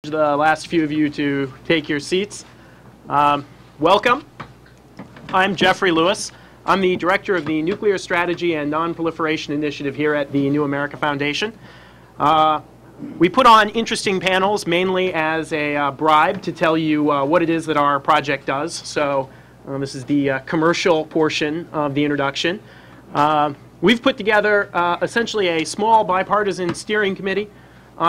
The last few of you to take your seats. Welcome. I'm Jeffrey Lewis. I'm the director of the Nuclear Strategy and Non-Proliferation Initiative here at the New America Foundation. We put on interesting panels mainly as a bribe to tell you what it is that our project does. So this is the commercial portion of the introduction. We've put together essentially a small bipartisan steering committee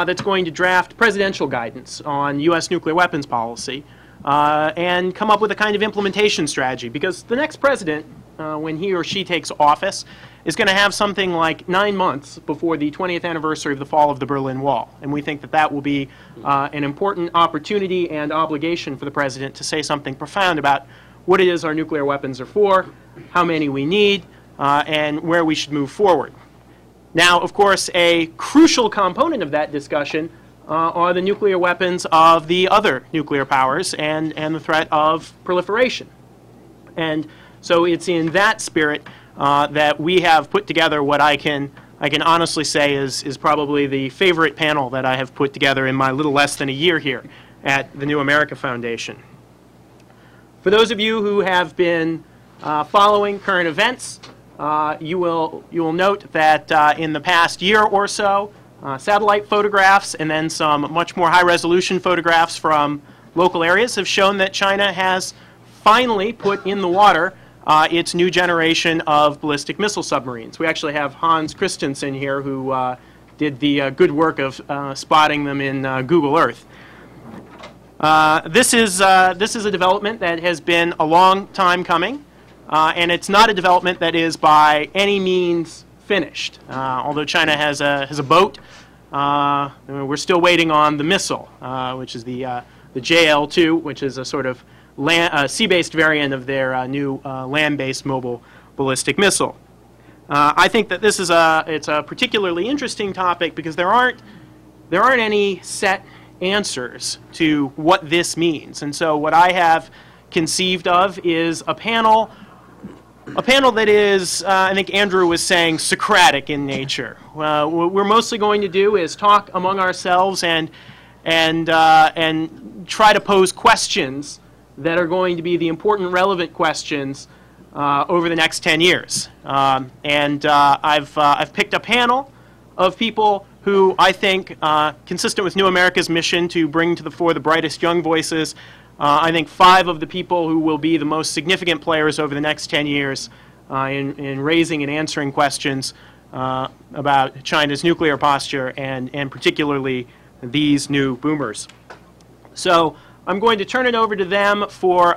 that's going to draft presidential guidance on U.S. nuclear weapons policy and come up with a kind of implementation strategy, because the next president, when he or she takes office, is going to have something like 9 months before the 20th anniversary of the fall of the Berlin Wall. And we think that that will be an important opportunity and obligation for the president to say something profound about what it is our nuclear weapons are for, how many we need, and where we should move forward. Now, of course, a crucial component of that discussion are the nuclear weapons of the other nuclear powers and the threat of proliferation. And so it's in that spirit that we have put together what I can honestly say is probably the favorite panel that I have put together in my little less than a year here at the New America Foundation. For those of you who have been following current events, you will note that in the past year or so, satellite photographs and then some much more high-resolution photographs from local areas have shown that China has finally put in the water its new generation of ballistic missile submarines. We actually have Hans Christensen here, who did the good work of spotting them in Google Earth. This is a development that has been a long time coming. And it's not a development that is by any means finished. Although China has a boat, we're still waiting on the missile, which is the JL-2, which is a sort of sea-based variant of their new land-based mobile ballistic missile. I think that this is it's a particularly interesting topic because there aren't any set answers to what this means. And so what I have conceived of is a panel that is, I think Andrew was saying, Socratic in nature. What we're mostly going to do is talk among ourselves and try to pose questions that are going to be the important, relevant questions over the next 10 years. I've picked a panel of people who I think, consistent with New America's mission to bring to the fore the brightest young voices, I think 5 of the people who will be the most significant players over the next 10 years in raising and answering questions about China's nuclear posture and particularly these new boomers. So I'm going to turn it over to them for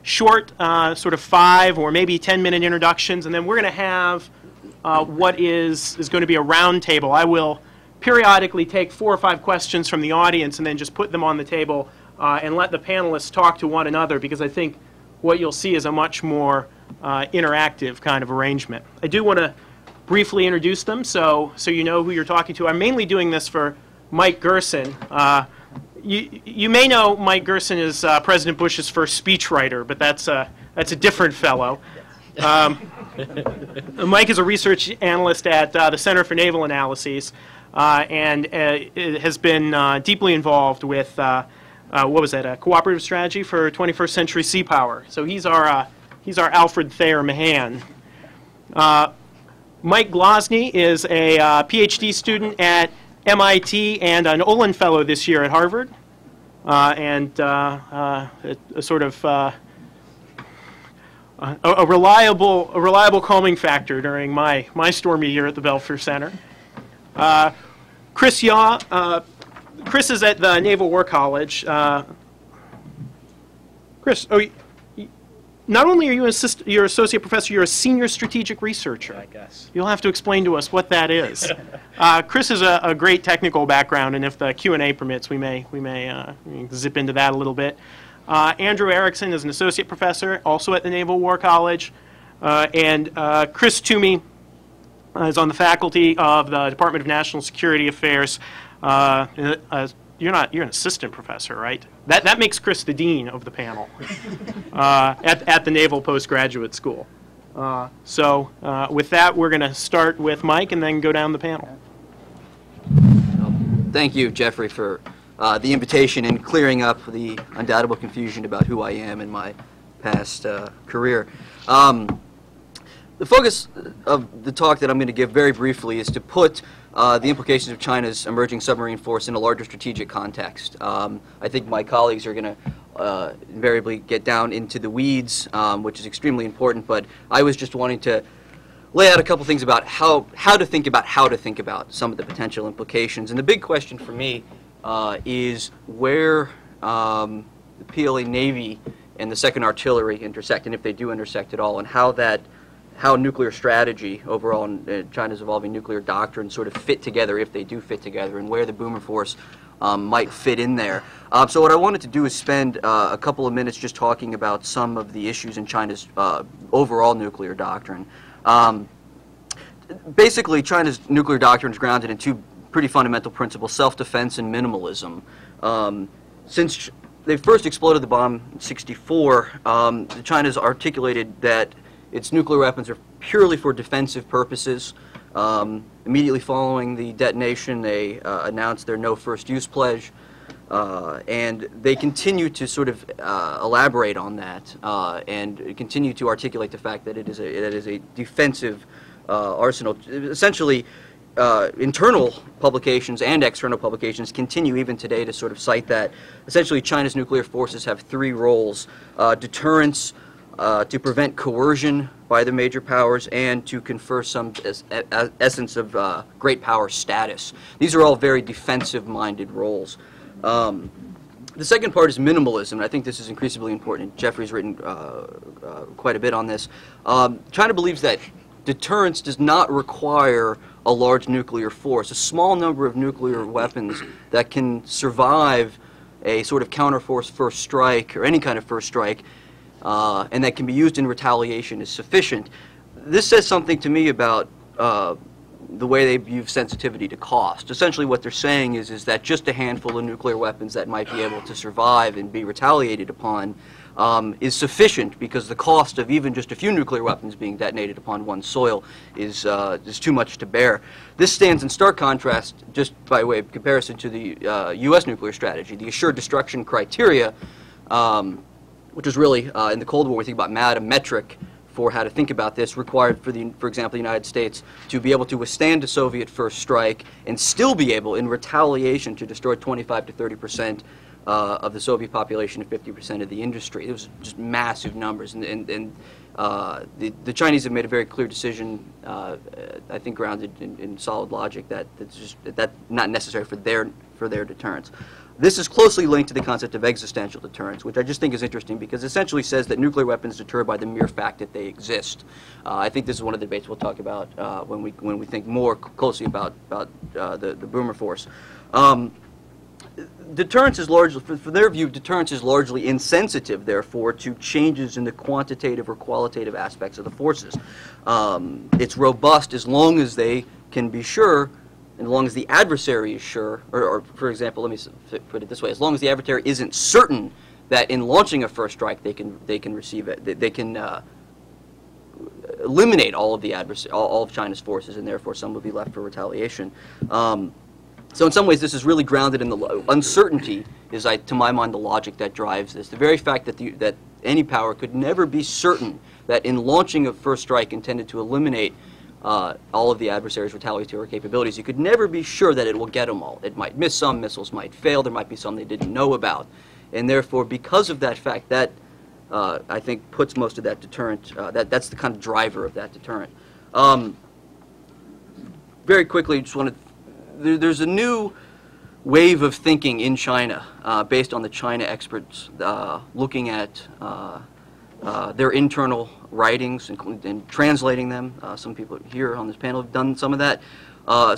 short sort of 5 or maybe 10-minute introductions, and then we're going to have what is going to be a round table. I will periodically take 4 or 5 questions from the audience and then just put them on the table and let the panelists talk to one another, because I think what you'll see is a much more interactive kind of arrangement. I do want to briefly introduce them so you know who you're talking to. I'm mainly doing this for Mike Gerson. You may know Mike Gerson is President Bush's first speechwriter, but that's a different fellow. Mike is a research analyst at the Center for Naval Analyses and has been deeply involved with what was that? A cooperative strategy for 21st century sea power. So he's our Alfred Thayer Mahan. Mike Glosny is a PhD student at MIT and an Olin Fellow this year at Harvard, and a sort of a reliable calming factor during my stormy year at the Belfer Center. Chris Yaw. Chris is at the Naval War College. Chris, not only are you you're associate professor, you're a senior strategic researcher. I guess. You'll have to explain to us what that is. Chris has a great technical background, and if the Q&A permits, we may zip into that a little bit. Andrew Erickson is an associate professor, also at the Naval War College, and Chris Toomey is on the faculty of the Department of National Security Affairs. You're an assistant professor, right? That makes Chris the dean of the panel at the Naval Postgraduate School. With that, we're going to start with Mike and then go down the panel. Thank you, Jeffrey, for the invitation and clearing up the undoubtable confusion about who I am in my past career. The focus of the talk that I'm going to give very briefly is to put the implications of China's emerging submarine force in a larger strategic context. I think my colleagues are going to invariably get down into the weeds, which is extremely important, but I was just wanting to lay out a couple things about how to think about some of the potential implications. And the big question for me is where the PLA Navy and the 2nd Artillery intersect, and if they do intersect at all, and how nuclear strategy overall and China's evolving nuclear doctrine sort of fit together, if they do fit together, and where the boomer force might fit in there. So what I wanted to do is spend a couple of minutes just talking about some of the issues in China's overall nuclear doctrine. Basically, China's nuclear doctrine is grounded in two pretty fundamental principles: self-defense and minimalism. Since they first exploded the bomb in '64, China's articulated that its nuclear weapons are purely for defensive purposes. Immediately following the detonation, they announced their no first use pledge, and they continue to sort of elaborate on that and continue to articulate the fact that it is a defensive arsenal. Essentially, internal publications and external publications continue even today to sort of cite that. Essentially, China's nuclear forces have three roles: deterrence, to prevent coercion by the major powers, and to confer some essence of great power status. These are all very defensive-minded roles. The second part is minimalism, and I think this is increasingly important. Jeffrey's written quite a bit on this. China believes that deterrence does not require a large nuclear force. A small number of nuclear weapons that can survive a sort of counterforce first strike, or any kind of first strike, and that can be used in retaliation is sufficient. This says something to me about the way they view sensitivity to cost. Essentially what they're saying is that just a handful of nuclear weapons that might be able to survive and be retaliated upon is sufficient, because the cost of even just a few nuclear weapons being detonated upon one's soil is too much to bear. This stands in stark contrast, just by way of comparison, to the U.S. nuclear strategy. The assured destruction criteria, which is really, in the Cold War, we think about MAD, a metric for how to think about this, required for example, the United States to be able to withstand a Soviet first strike and still be able, in retaliation, to destroy 25 to 30% of the Soviet population and 50% of the industry. It was just massive numbers, and the Chinese have made a very clear decision, I think grounded in solid logic, that that's not necessary for their deterrence. This is closely linked to the concept of existential deterrence, which I just think is interesting because it essentially says that nuclear weapons deter by the mere fact that they exist. I think this is one of the debates we'll talk about when we think more closely about the boomer force. Deterrence is largely, for their view, deterrence is largely insensitive, therefore, to changes in the quantitative or qualitative aspects of the forces. It's robust as long as they can be sure, and as long as the adversary is sure, or for example, let me put it this way: as long as the adversary isn't certain that in launching a first strike they can receive it, they can eliminate all of the all of China's forces, and therefore some will be left for retaliation. So in some ways, this is really grounded in the uncertainty. Is, to my mind, the logic that drives this. The very fact that any power could never be certain that in launching a first strike intended to eliminate all of the adversary's retaliatory capabilities, you could never be sure that it will get them all. It might miss some, missiles might fail, there might be some they didn't know about. And therefore, because of that fact, that I think puts most of that deterrent, that's the kind of driver of that deterrent. Very quickly, just wanted, there's a new wave of thinking in China based on the China experts looking at their internal writings and translating them. Some people here on this panel have done some of that.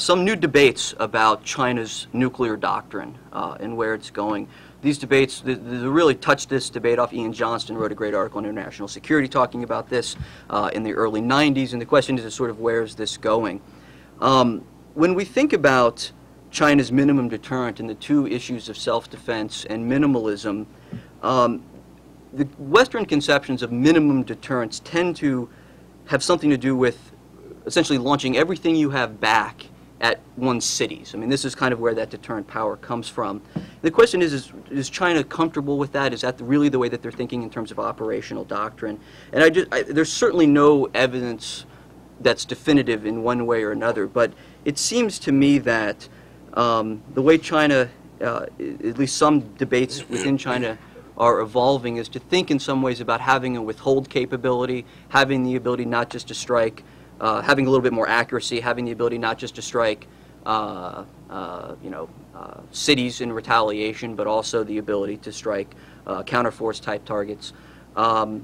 Some new debates about China's nuclear doctrine and where it's going. These debates, they really touched this debate off. Ian Johnston wrote a great article on international security talking about this in the early 90s, and the question is sort of where's this going? When we think about China's minimum deterrent and the two issues of self-defense and minimalism, the Western conceptions of minimum deterrence tend to have something to do with essentially launching everything you have back at one's cities. I mean, this is kind of where that deterrent power comes from. The question is China comfortable with that? Is that really the way that they're thinking in terms of operational doctrine? And there's certainly no evidence that's definitive in one way or another, but it seems to me that the way China, at least some debates within China are evolving, is to think in some ways about having a withhold capability, having the ability not just to strike, having a little bit more accuracy, having the ability not just to strike, cities in retaliation, but also the ability to strike counterforce type targets. And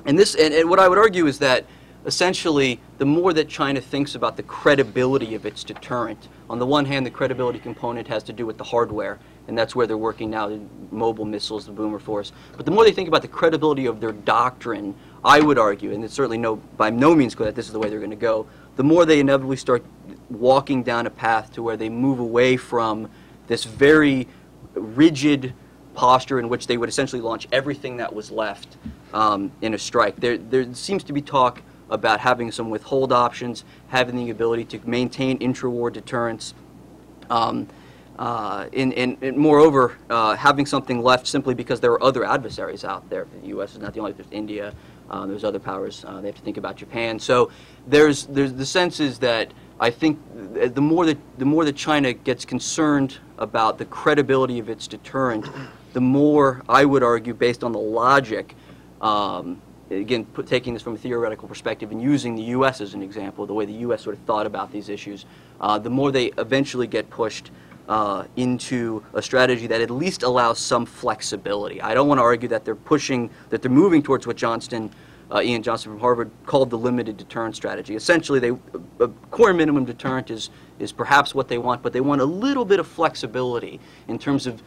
what I would argue is that essentially the more that China thinks about the credibility of its deterrent, on the one hand, the credibility component has to do with the hardware, and that's where they're working now, the mobile missiles, the boomer force. But the more they think about the credibility of their doctrine, I would argue, and it's certainly by no means clear that this is the way they're going to go, the more they inevitably start walking down a path to where they move away from this very rigid posture in which they would essentially launch everything that was left in a strike. There seems to be talk about having some withhold options, having the ability to maintain intra-war deterrence, and moreover, having something left simply because there are other adversaries out there. The U.S. is not the only. There's India. There's other powers. They have to think about Japan. So there's the sense is that I think the more that China gets concerned about the credibility of its deterrent, the more I would argue, based on the logic, again, taking this from a theoretical perspective and using the U.S. as an example, the way the U.S. sort of thought about these issues, the more they eventually get pushed into a strategy that at least allows some flexibility. I don't want to argue that they're moving towards what Ian Johnson from Harvard called the limited deterrent strategy. Essentially, a core minimum deterrent is perhaps what they want, but they want a little bit of flexibility in terms of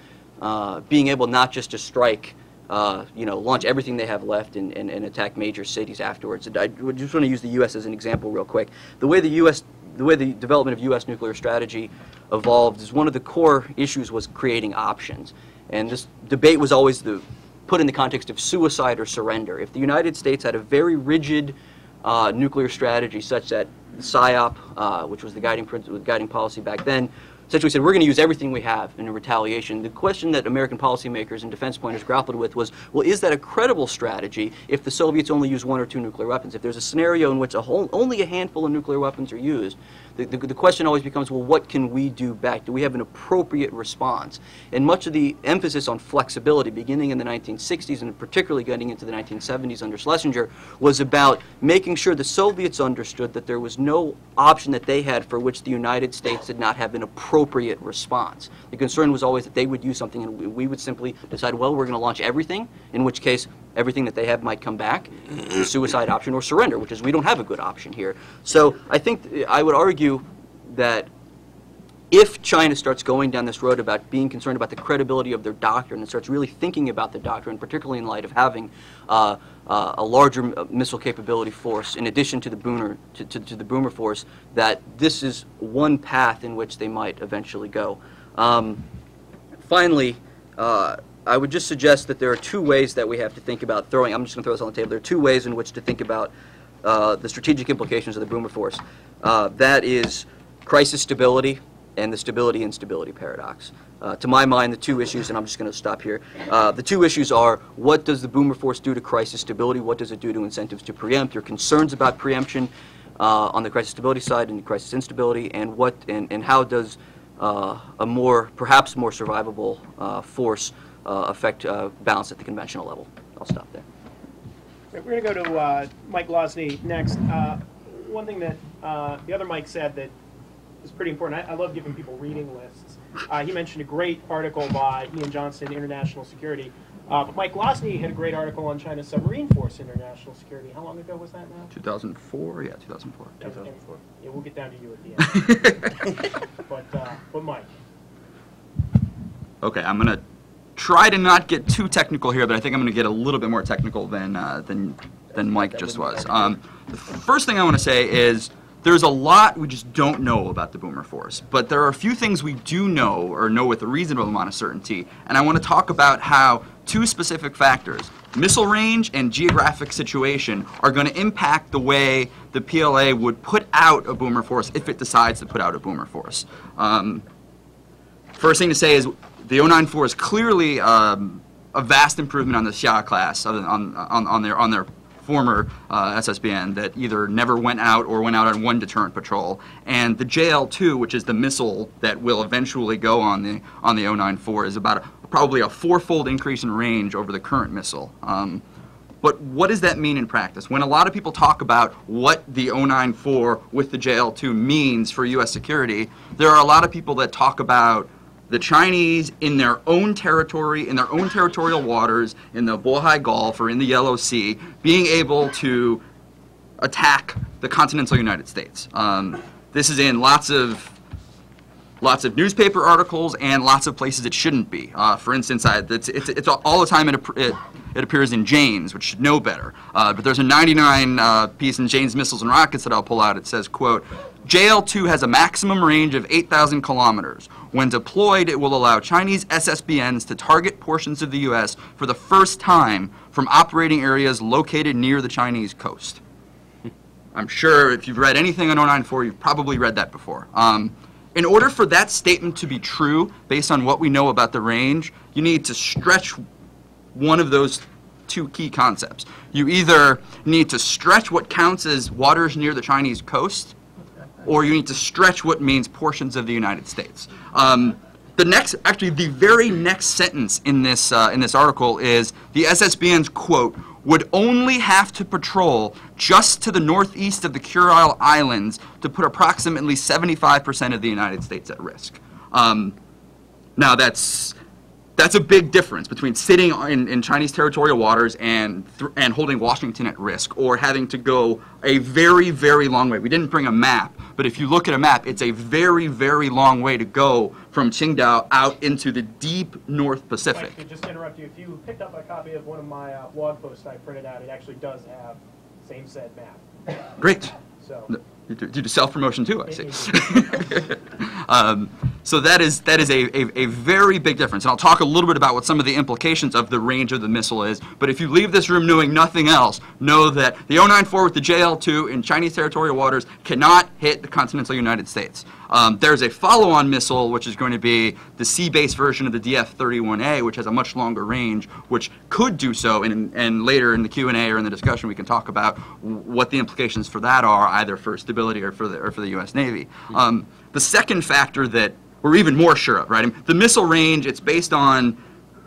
being able not just to strike, launch everything they have left and attack major cities afterwards. And I just want to use the U.S. as an example real quick. The way the development of U.S. nuclear strategy evolved is one of the core issues was creating options. And this debate was always put in the context of suicide or surrender. If the United States had a very rigid nuclear strategy such that PSYOP, which was the guiding policy back then, essentially said, we're going to use everything we have in a retaliation. The question that American policymakers and defense planners grappled with was, well, is that a credible strategy if the Soviets only use 1 or 2 nuclear weapons? If there's a scenario in which only a handful of nuclear weapons are used, the question always becomes, well, what can we do back? Do we have an appropriate response? And much of the emphasis on flexibility, beginning in the 1960s and particularly getting into the 1970s under Schlesinger, was about making sure the Soviets understood that there was no option that they had for which the United States did not have an appropriate response. The concern was always that they would use something and we would simply decide, well, we're going to launch everything, in which case everything that they have might come back, the suicide option, or surrender, which is we don't have a good option here. So I think I would argue that if China starts going down this road about being concerned about the credibility of their doctrine and starts really thinking about the doctrine, particularly in light of having a larger missile capability force in addition to the boomer force, that this is one path in which they might eventually go. Finally, I would just suggest that there are 2 ways that we have to think about I'm just going to throw this on the table. There are 2 ways in which to think about the strategic implications of the boomer force. That is crisis stability and the stability-instability paradox. To my mind, the 2 issues, and I'm just going to stop here, the 2 issues are, what does the boomer force do to crisis stability? What does it do to incentives to preempt? Your concerns about preemption on the crisis stability side and the crisis instability, and how does perhaps more survivable force affect balance at the conventional level? I'll stop there. We're going to go to Mike Losney next. One thing that the other Mike said that is pretty important, I love giving people reading lists. He mentioned a great article by Ian Johnson, International Security. But Mike Losney had a great article on China's submarine force, International Security. How long ago was that now? 2004? Yeah, 2004. 2004. Yeah, we'll get down to you at the end. But Mike. Okay, I'm going to try to not get too technical here, but I think I'm going to get a little bit more technical than Mike just was. The first thing I want to say is there's a lot we just don't know about the boomer force, but there are a few things we do know, or know with a reasonable amount of certainty, and I want to talk about how 2 specific factors, missile range and geographic situation are going to impact the way the PLA would put out a boomer force if it decides to put out a boomer force. First thing to say is the 094 is clearly a vast improvement on the Xia class, on their former SSBN that either never went out or went out on one deterrent patrol, and the JL-2, which is the missile that will eventually go on the 094, is about probably a 4-fold increase in range over the current missile. But what does that mean in practice? When a lot of people talk about what the 094 with the JL-2 means for U.S. security, there are a lot of people that talk about the Chinese in their own territory, in their own territorial waters, in the Bohai Gulf or in the Yellow Sea, being able to attack the continental United States. This is in lots of newspaper articles and lots of places it shouldn't be. For instance, it's all the time it appears in Jane's, which should know better. But there's a 99 piece in Jane's Missiles and Rockets that I'll pull out. It says, quote, JL-2 has a maximum range of 8,000 kilometers. When deployed, it will allow Chinese SSBNs to target portions of the U.S. for the first time from operating areas located near the Chinese coast. I'm sure if you've read anything on 094, you've probably read that before. In order for that statement to be true, based on what we know about the range, you need to stretch one of those two key concepts. You either need to stretch what counts as waters near the Chinese coast, or you need to stretch what means portions of the United States. The very next sentence in this article is the SSBN's, quote, would only have to patrol just to the northeast of the Kuril Islands to put approximately 75% of the United States at risk. Now that's a big difference between sitting in Chinese territorial waters and holding Washington at risk, or having to go a very, very long way. We didn't bring a map, but if you look at a map, it's a very, very long way to go from Qingdao out into the deep North Pacific. To just interrupt you, if you picked up a copy of one of my blog posts I printed out, it actually does have same said map. Great. So. You do self-promotion too, I see. So that is a very big difference. And I'll talk a little bit about what some of the implications of the range of the missile is. But if you leave this room knowing nothing else, know that the 094 with the JL-2 in Chinese territorial waters cannot hit the continental United States. There's a follow-on missile, which is going to be the sea-based version of the DF-31A, which has a much longer range, which could do so. And later in the Q&A or in the discussion, we can talk about what the implications for that are, either for stability or for the U.S. Navy. The second factor that we're even more sure of, right? I mean, the missile range, it's based on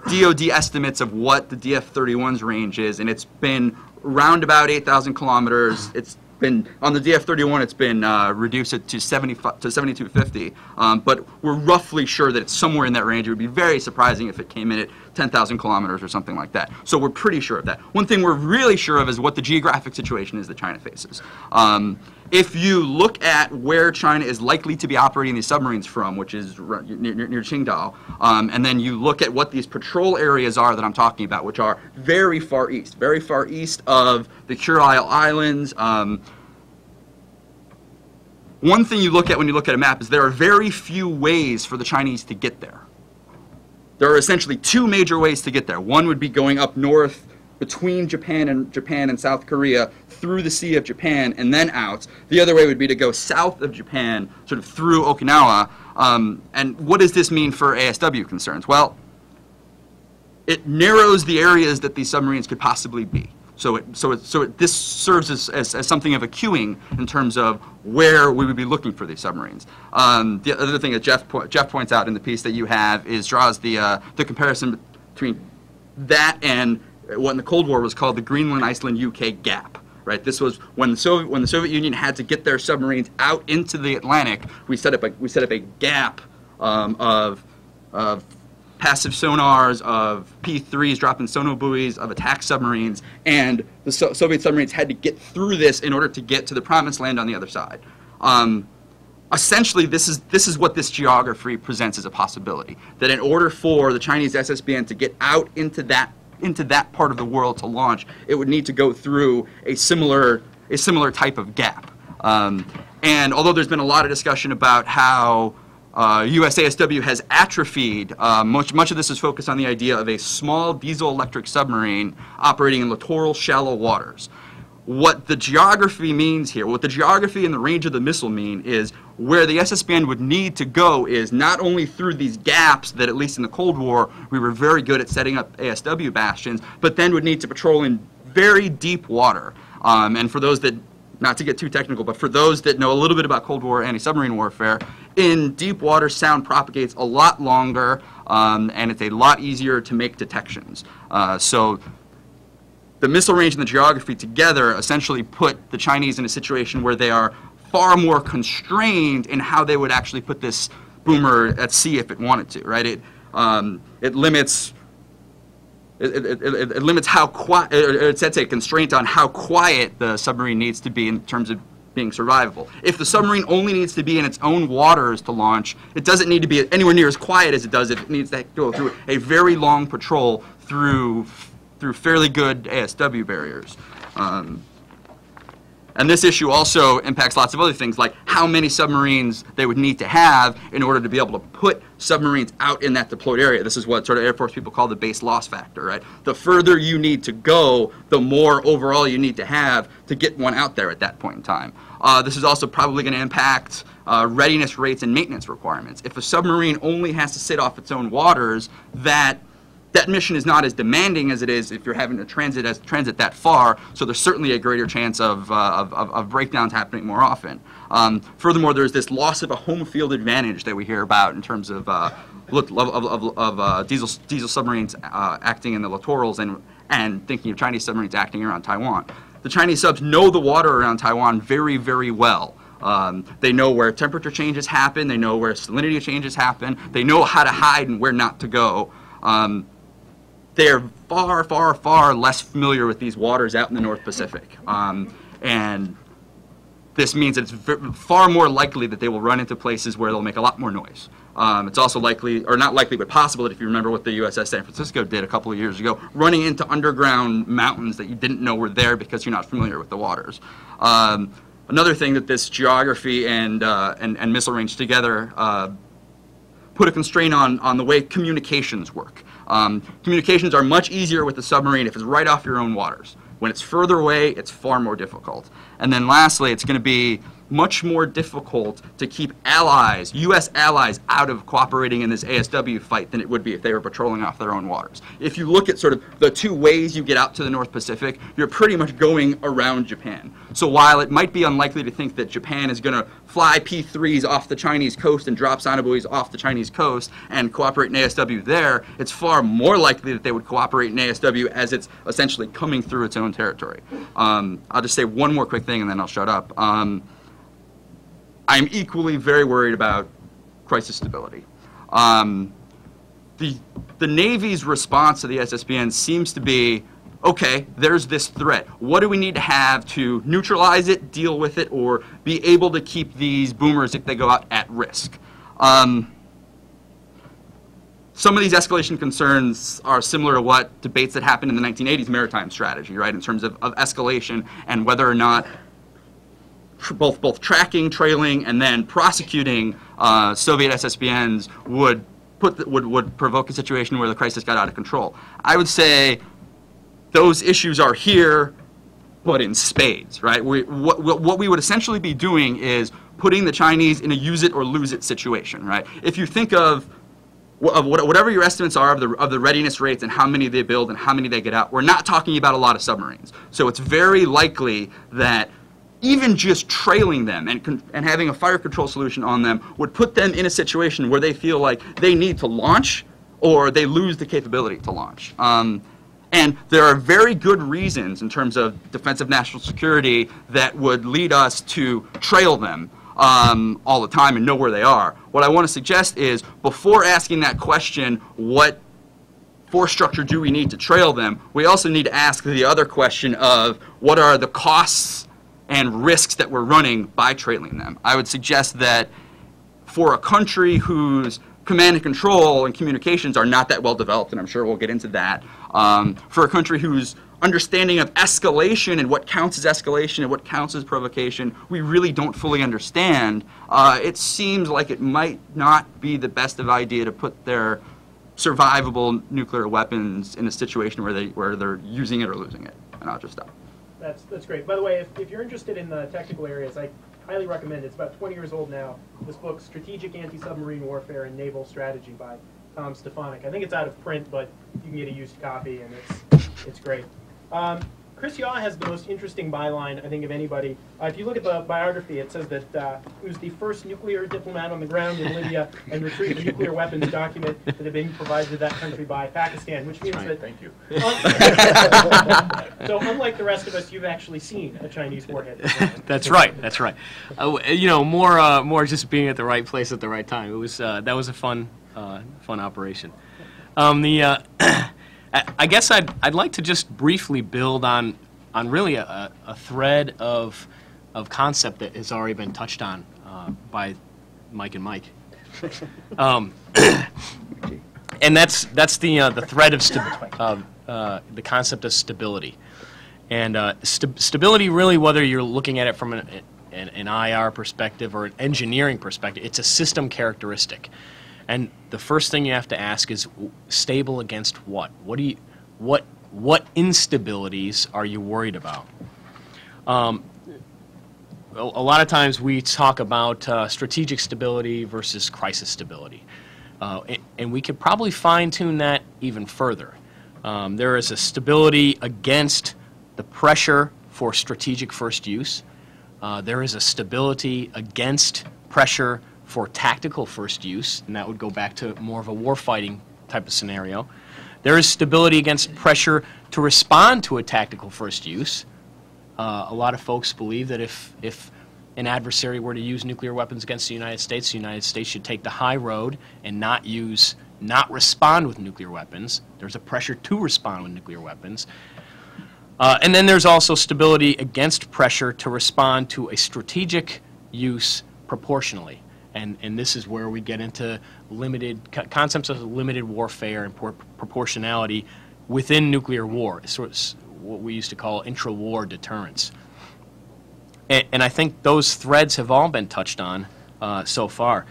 DoD estimates of what the DF-31's range is, and it's been around about 8,000 kilometers. It's been, on the DF-31, it's been reduced to 7,250, but we're roughly sure that it's somewhere in that range. It would be very surprising if it came in at 10,000 kilometers or something like that. So we're pretty sure of that. One thing we're really sure of is what the geographic situation is that China faces. If you look at where China is likely to be operating these submarines from, which is near Qingdao, and then you look at what these patrol areas are that I'm talking about, which are very far east of the Kuril Islands. One thing you look at when you look at a map is there are very few ways for the Chinese to get there. There are essentially two major ways to get there. One would be going up north between Japan and South Korea through the Sea of Japan and then out. The other way would be to go south of Japan, sort of through Okinawa. And what does this mean for ASW concerns? Well, it narrows the areas that these submarines could possibly be. This serves as something of a cueing in terms of where we would be looking for these submarines. The other thing that Jeff points out in the piece that you have is draws the comparison between that and what in the Cold War was called the Greenland-Iceland-UK gap. Right. This was when the Soviet Union had to get their submarines out into the Atlantic. We set up a gap of passive sonars, of P3s, drop-in sonobuoys, of attack submarines, and the Soviet submarines had to get through this in order to get to the promised land on the other side. Essentially, this is what this geography presents as a possibility, that in order for the Chinese SSBN to get out into that part of the world to launch, it would need to go through a similar type of gap. And although there's been a lot of discussion about how US ASW has atrophied. Much of this is focused on the idea of a small diesel-electric submarine operating in littoral shallow waters. What the geography means here, what the geography and the range of the missile mean is where the SSBN would need to go is not only through these gaps that, at least in the Cold War, we were very good at setting up ASW bastions, but then would need to patrol in very deep water. And for those that, not to get too technical, but for those that know a little bit about Cold War anti-submarine warfare, in deep water, sound propagates a lot longer, and it's a lot easier to make detections. So the missile range and the geography together essentially put the Chinese in a situation where they are far more constrained in how they would actually put this boomer at sea if it wanted to, right? It limits how quiet, it sets a constraint on how quiet the submarine needs to be in terms of being survivable. If the submarine only needs to be in its own waters to launch, it doesn't need to be anywhere near as quiet as it does if it needs to go through a very long patrol through fairly good ASW barriers. And this issue also impacts lots of other things, like how many submarines they would need to have in order to be able to put submarines out in that deployed area. This is what sort of Air Force people call the base loss factor, right? The further you need to go, the more overall you need to have to get one out there at that point in time. This is also probably going to impact readiness rates and maintenance requirements. If a submarine only has to sit off its own waters, that mission is not as demanding as it is if you're having to transit that far, so there's certainly a greater chance of breakdowns happening more often. Furthermore, there's this loss of a home field advantage that we hear about in terms of diesel submarines acting in the littorals and thinking of Chinese submarines acting around Taiwan. The Chinese subs know the water around Taiwan very, very well. They know where temperature changes happen, they know where salinity changes happen, they know how to hide and where not to go. They're far, far, far less familiar with these waters out in the North Pacific. And this means that it's far more likely that they will run into places where they'll make a lot more noise. It's also likely, or not likely, but possible that if you remember what the USS San Francisco did a couple of years ago, running into underground mountains that you didn't know were there because you're not familiar with the waters. Another thing that this geography and missile range together put a constraint on the way communications work. Communications are much easier with the submarine if it's right off your own waters. When it's further away, it's far more difficult. And then lastly, it's going to be much more difficult to keep allies, U.S. allies, out of cooperating in this ASW fight than it would be if they were patrolling off their own waters. If you look at sort of the two ways you get out to the North Pacific, you're pretty much going around Japan. So while it might be unlikely to think that Japan is going to fly P-3s off the Chinese coast and drop sonobuoys off the Chinese coast and cooperate in ASW there, it's far more likely that they would cooperate in ASW as it's essentially coming through its own territory. I'll just say one more quick thing and then I'll shut up. I'm equally very worried about crisis stability. The Navy's response to the SSBN seems to be, okay, there's this threat. What do we need to have to neutralize it, deal with it, or be able to keep these boomers, if they go out, at risk? Some of these escalation concerns are similar to what debates that happened in the 1980s maritime strategy, right, in terms of escalation and whether or not both tracking, trailing, and then prosecuting Soviet SSBNs would provoke a situation where the crisis got out of control. I would say those issues are here, but in spades, right? What we would essentially be doing is putting the Chinese in a use it or lose it situation, right? If you think of whatever your estimates are of the readiness rates and how many they build and how many they get out, we're not talking about a lot of submarines. So it's very likely that even just trailing them and having a fire control solution on them would put them in a situation where they feel like they need to launch or they lose the capability to launch. And there are very good reasons in terms of defensive national security that would lead us to trail them all the time and know where they are. What I want to suggest is, before asking that question, what force structure do we need to trail them, we also need to ask the other question of what are the costs and risks that we're running by trailing them. I would suggest that for a country whose command and control and communications are not that well developed, and I'm sure we'll get into that. For a country whose understanding of escalation and what counts as escalation and what counts as provocation, we really don't fully understand. It seems like it might not be the best of idea to put their survivable nuclear weapons in a situation where they're using it or losing it. And I'll just stop. That's great. By the way, if you're interested in the technical areas, I highly recommend it. It's about 20 years old now. This book, Strategic Anti-Submarine Warfare and Naval Strategy by Tom Stefanik. I think it's out of print, but you can get a used copy, and it's great. Chris Yaw has the most interesting byline, I think, of anybody. If you look at the biography, it says that he was the first nuclear diplomat on the ground in Libya and retrieved a nuclear weapons document that had been provided to that country by Pakistan, which means that... Thank you. So unlike the rest of us, you've actually seen a Chinese warhead. That's right. That's right. You know, more just being at the right place at the right time. It was that was a fun operation. I guess I'd like to just briefly build on really a thread of concept that has already been touched on by Mike and Mike, and that's the thread of the concept of stability, and stability really, whether you're looking at it from an IR perspective or an engineering perspective, it's a system characteristic. And the first thing you have to ask is stable against what? What instabilities are you worried about? A lot of times we talk about strategic stability versus crisis stability, and we could probably fine-tune that even further. There is a stability against the pressure for strategic first use. There is a stability against pressure for tactical first use, and that would go back to more of a warfighting type of scenario. There is stability against pressure to respond to a tactical first use. A lot of folks believe that if an adversary were to use nuclear weapons against the United States should take the high road and not respond with nuclear weapons. There's a pressure to respond with nuclear weapons. And then there's also stability against pressure to respond to a strategic use proportionally. And this is where we get into concepts of limited warfare and proportionality within nuclear war. It's sort of what we used to call intra-war deterrence. And I think those threads have all been touched on so far.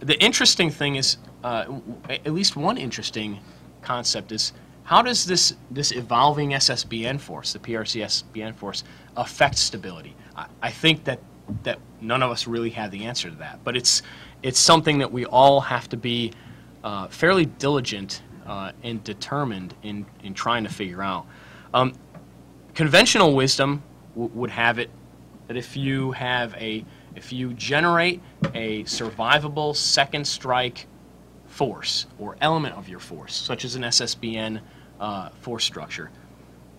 The interesting thing is, at least one interesting concept is, how does this evolving SSBN force, the PRC SSBN force, affect stability? I think that none of us really have the answer to that, but it's something that we all have to be fairly diligent and determined in trying to figure out. Conventional wisdom would have it that if you generate a survivable second strike force or element of your force, such as an SSBN force structure,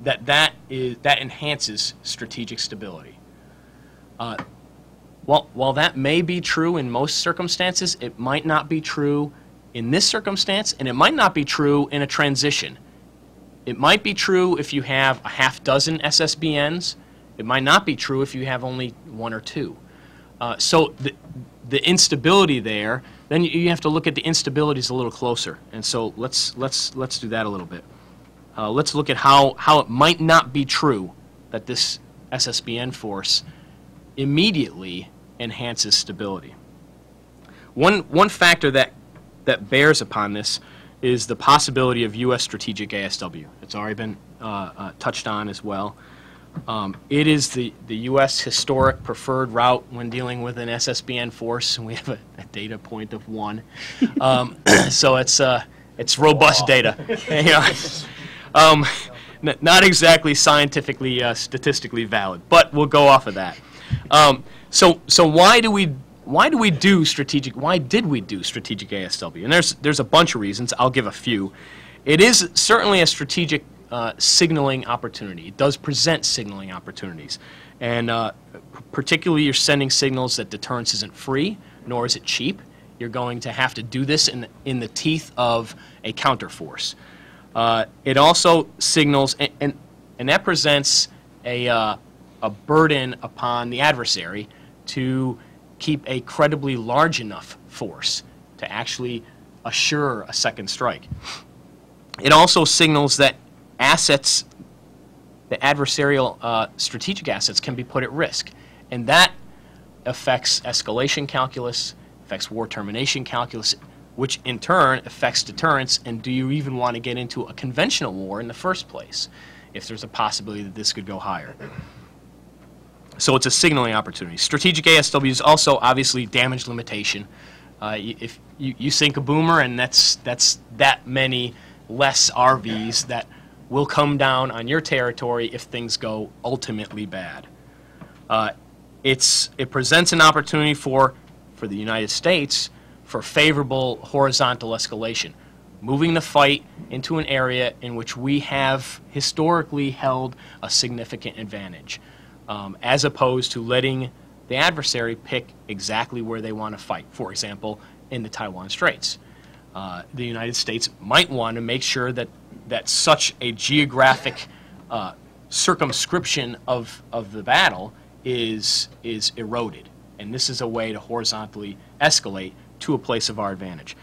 that enhances strategic stability. While that may be true in most circumstances, it might not be true in this circumstance, and it might not be true in a transition. It might be true if you have a half dozen SSBNs. It might not be true if you have only one or two. So the instability there, then you have to look at the instabilities a little closer. And so let's do that a little bit. Let's look at how it might not be true that this SSBN force immediately enhances stability. One factor that bears upon this is the possibility of U.S. strategic ASW. It's already been touched on as well. It is the U.S. historic preferred route when dealing with an SSBN force, and we have a data point of 1. So it's robust data. Not exactly scientifically, statistically valid, but we'll go off of that. So why did we do strategic ASW? And there's a bunch of reasons. I'll give a few. It is certainly a strategic signaling opportunity. It does present signaling opportunities, and particularly you're sending signals that deterrence isn't free, nor is it cheap. You're going to have to do this in the teeth of a counterforce. It also signals, and that presents a burden upon the adversary to keep a credibly large enough force to to actually assure a second strike. It also signals that assets, the adversarial strategic assets, can be put at risk, and that affects escalation calculus, affects war termination calculus, which in turn affects deterrence, and do you even want to get into a conventional war in the first place if there's a possibility that this could go higher. So it's a signaling opportunity. Strategic ASW is also obviously damage limitation. If you sink a boomer, and that's that many less RVs that will come down on your territory if things go ultimately bad. It presents an opportunity for the United States for favorable horizontal escalation, moving the fight into an area in which we have historically held a significant advantage, as opposed to letting the adversary pick exactly where they want to fight. For example, in the Taiwan Straits. The United States might want to make sure that such a geographic circumscription of the battle is eroded. And this is a way to horizontally escalate to a place of our advantage.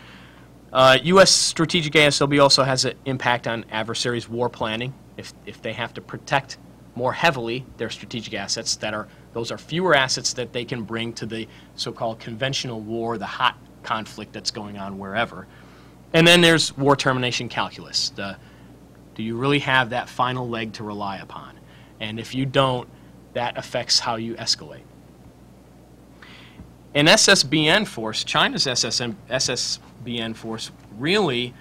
U.S. strategic ASW also has an impact on adversaries' war planning. If they have to protect more heavily their strategic assets, those are fewer assets that they can bring to the so-called conventional war, the hot conflict that's going on wherever. And then there's war termination calculus. Do you really have that final leg to rely upon? And if you don't, that affects how you escalate. An SSBN force, China's SSBN force, really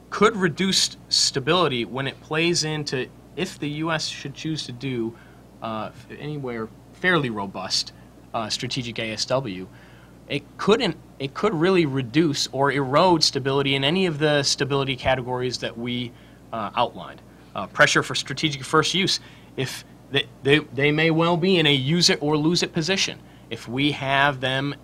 could reduce stability when it plays into, if the U.S. should choose to do anywhere fairly robust strategic ASW, it could really reduce or erode stability in any of the stability categories that we outlined. Pressure for strategic first use, if they may well be in a use it or lose it position. If we have them,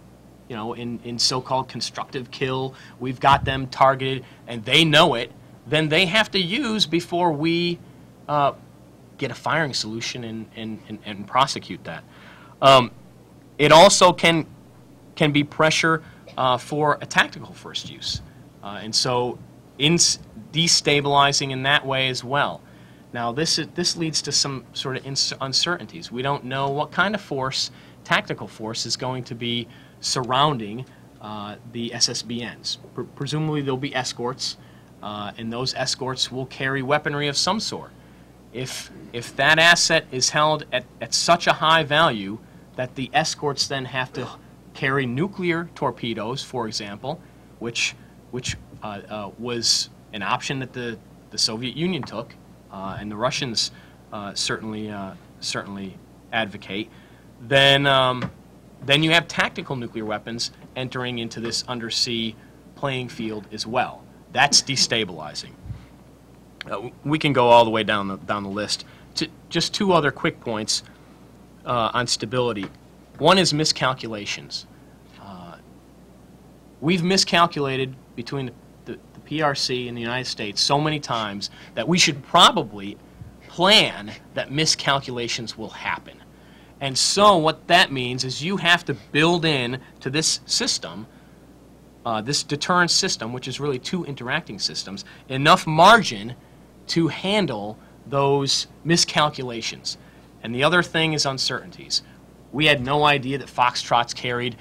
in so-called constructive kill, we've got them targeted and they know it, then they have to use before we get a firing solution and prosecute that. It also can be pressure for a tactical first use, and so destabilizing in that way as well. Now this leads to some sort of uncertainties. We don't know what kind of force, tactical force, is going to be surrounding the SSBNs. Presumably there'll be escorts, and those escorts will carry weaponry of some sort. If that asset is held at such a high value that the escorts then have to carry nuclear torpedoes, for example, which was an option that the Soviet Union took, and the Russians certainly advocate, then you have tactical nuclear weapons entering into this undersea playing field as well. That's destabilizing. We can go all the way down the list. Just two other quick points on stability. One is miscalculations. We've miscalculated between the PRC and the United States so many times that we should probably plan that miscalculations will happen. And so what that means is you have to build in to this system, this deterrence system, which is really two interacting systems, enough margin to handle those miscalculations. And the other thing is uncertainties. We had no idea that Foxtrots carried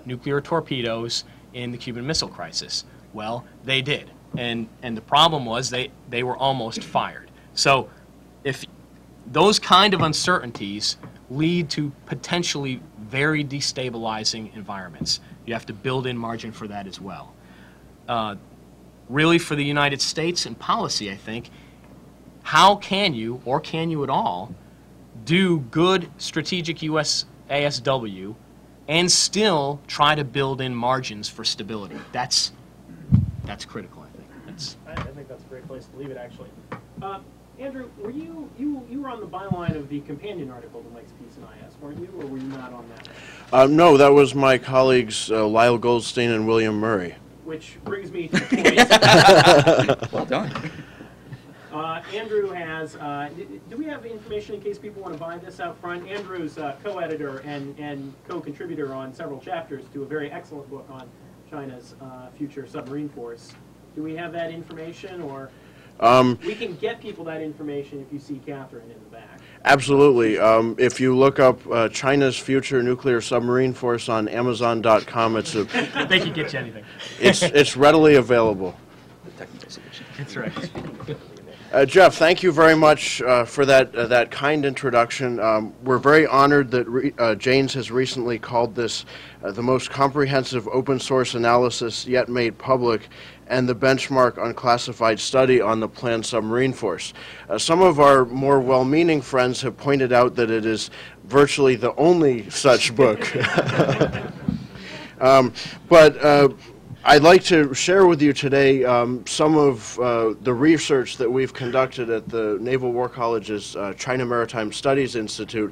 nuclear torpedoes in the Cuban Missile Crisis. Well, they did. And the problem was they were almost fired. So if those kind of uncertainties lead to potentially very destabilizing environments, you have to build in margin for that as well. Really, for the United States and policy, I think, how can you, or can you at all, do good strategic U.S. ASW and still try to build in margins for stability? That's critical, I think. I think that's a great place to leave it, actually. Andrew, were you were on the byline of the companion article to Mike's piece in IS, weren't you, or were you not on that? No, that was my colleagues Lyle Goldstein and William Murray. Which brings me to the point. Well done. Andrew has, do we have information in case people want to buy this out front? Andrew's co-editor and co-contributor on several chapters to a very excellent book on China's future submarine force. Do we have that information, or we can get people that information if you see Catherine in the back? Absolutely. If you look up China's future nuclear submarine force on Amazon.com, They can get you anything. it's readily available. That's right. Jeff, thank you very much for that kind introduction. We're very honored that Janes has recently called this the most comprehensive open source analysis yet made public and the benchmark unclassified study on the planned submarine force. Some of our more well-meaning friends have pointed out that it is virtually the only such book. But I'd like to share with you today some of the research that we've conducted at the Naval War College's China Maritime Studies Institute,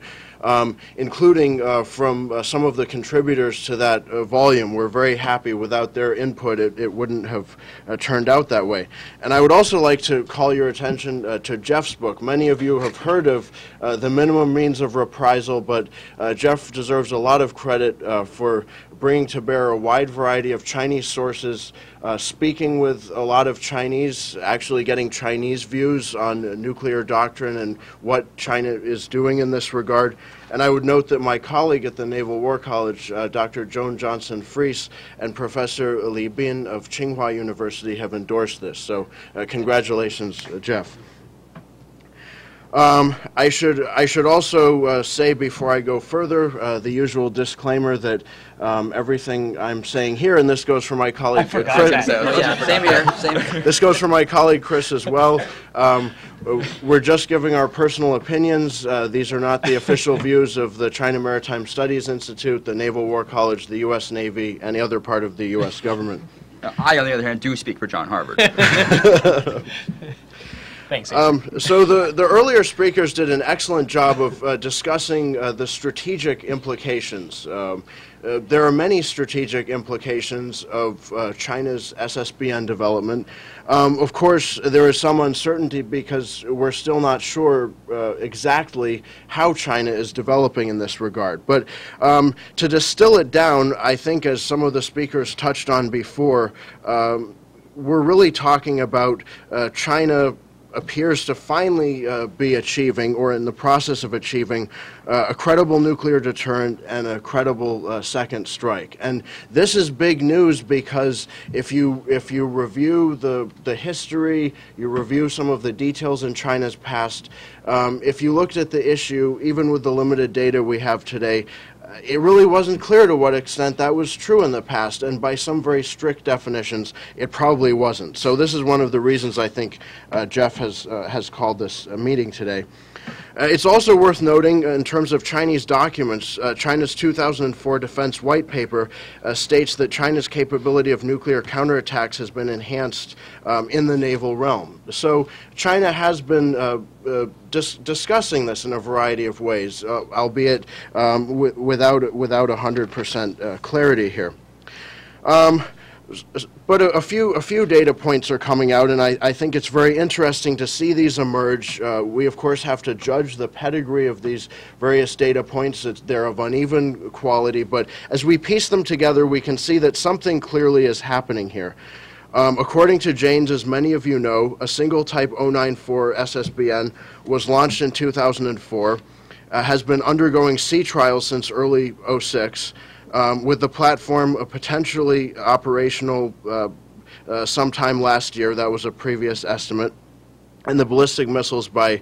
including from some of the contributors to that volume. We're very happy. Without their input, it wouldn't have turned out that way. And I would also like to call your attention to Jeff's book. Many of you have heard of The Minimum Means of Reprisal, but Jeff deserves a lot of credit for bringing to bear a wide variety of Chinese sources, speaking with a lot of Chinese, actually getting Chinese views on nuclear doctrine and what China is doing in this regard. And I would note that my colleague at the Naval War College, Dr. Joan Johnson-Fries, and Professor Li Bin of Tsinghua University have endorsed this. So congratulations, Jeff. I should also say before I go further the usual disclaimer that everything I'm saying here, and this goes for my colleague Chris. Yeah, same here. Same. This goes for my colleague Chris as well. We're just giving our personal opinions. These are not the official views of the China Maritime Studies Institute, the Naval War College, the U.S. Navy, any other part of the U.S. government. I, on the other hand, do speak for John Harvard. Thanks. So the earlier speakers did an excellent job of discussing the strategic implications. There are many strategic implications of China's SSBN development. Of course, there is some uncertainty because we're still not sure exactly how China is developing in this regard. But to distill it down, I think as some of the speakers touched on before, we're really talking about China appears to finally be achieving, or in the process of achieving, a credible nuclear deterrent and a credible second strike. And this is big news because if you review the history, you review some of the details in China's past, if you looked at the issue, even with the limited data we have today, it really wasn't clear to what extent that was true in the past, and by some very strict definitions, it probably wasn't. So this is one of the reasons I think Jeff has called this meeting today. It's also worth noting, in terms of Chinese documents, China's 2004 Defense White Paper states that China's capability of nuclear counterattacks has been enhanced in the naval realm. So China has been discussing this in a variety of ways, albeit without 100% clarity here. But a few data points are coming out, and I think it's very interesting to see these emerge. We, of course, have to judge the pedigree of these various data points. They're of uneven quality, but as we piece them together, we can see that something clearly is happening here. According to Janes, as many of you know, a single Type 094 SSBN was launched in 2004, has been undergoing sea trials since early '06, with the platform potentially operational sometime last year. That was a previous estimate. And the ballistic missiles by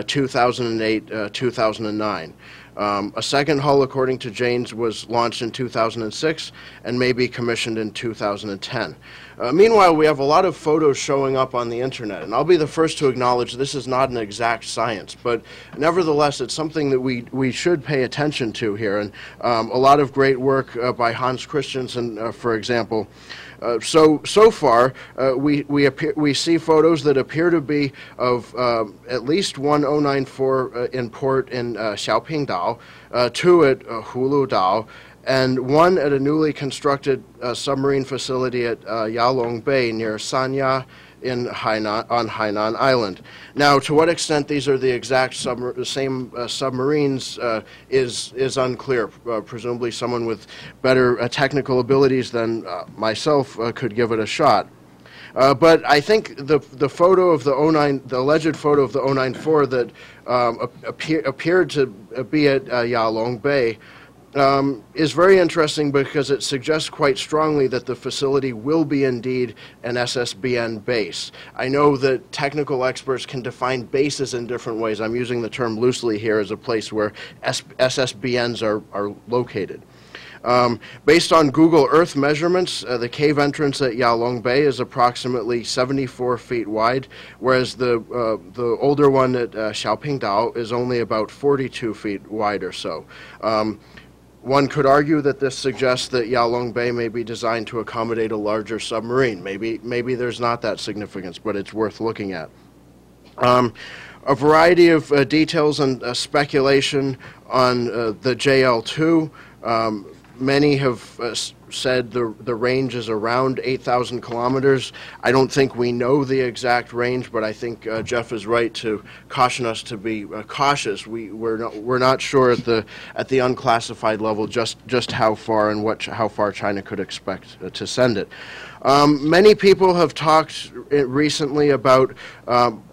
2008, 2009. A second hull, according to Janes, was launched in 2006 and may be commissioned in 2010. Meanwhile, we have a lot of photos showing up on the internet, and I'll be the first to acknowledge this is not an exact science, but nevertheless, it's something that we should pay attention to here, and a lot of great work by Hans Christiansen, for example. So far, we see photos that appear to be of at least one 094 in port in Xiaopingdao, two at Huludao, and one at a newly constructed submarine facility at Yalong Bay near Sanya on Hainan Island. Now, to what extent these are the exact same submarines is unclear. Presumably someone with better technical abilities than myself could give it a shot. But I think the photo of the alleged photo of the 094 that appeared to be at Yalong Bay is very interesting because it suggests quite strongly that the facility will be indeed an SSBN base. I know that technical experts can define bases in different ways. I'm using the term loosely here as a place where SSBNs are located. Based on Google Earth measurements, the cave entrance at Yalong Bay is approximately 74 feet wide, whereas the older one at Xiaopingdao is only about 42 feet wide or so. One could argue that this suggests that Yalong Bay may be designed to accommodate a larger submarine. Maybe there's not that significance, but it's worth looking at. A variety of details and speculation on the JL2. Many have said the range is around 8,000 kilometers. I don't think we know the exact range, but I think Jeff is right to caution us to be cautious. We're not sure at the unclassified level just how far and how far China could expect to send it. Many people have talked recently about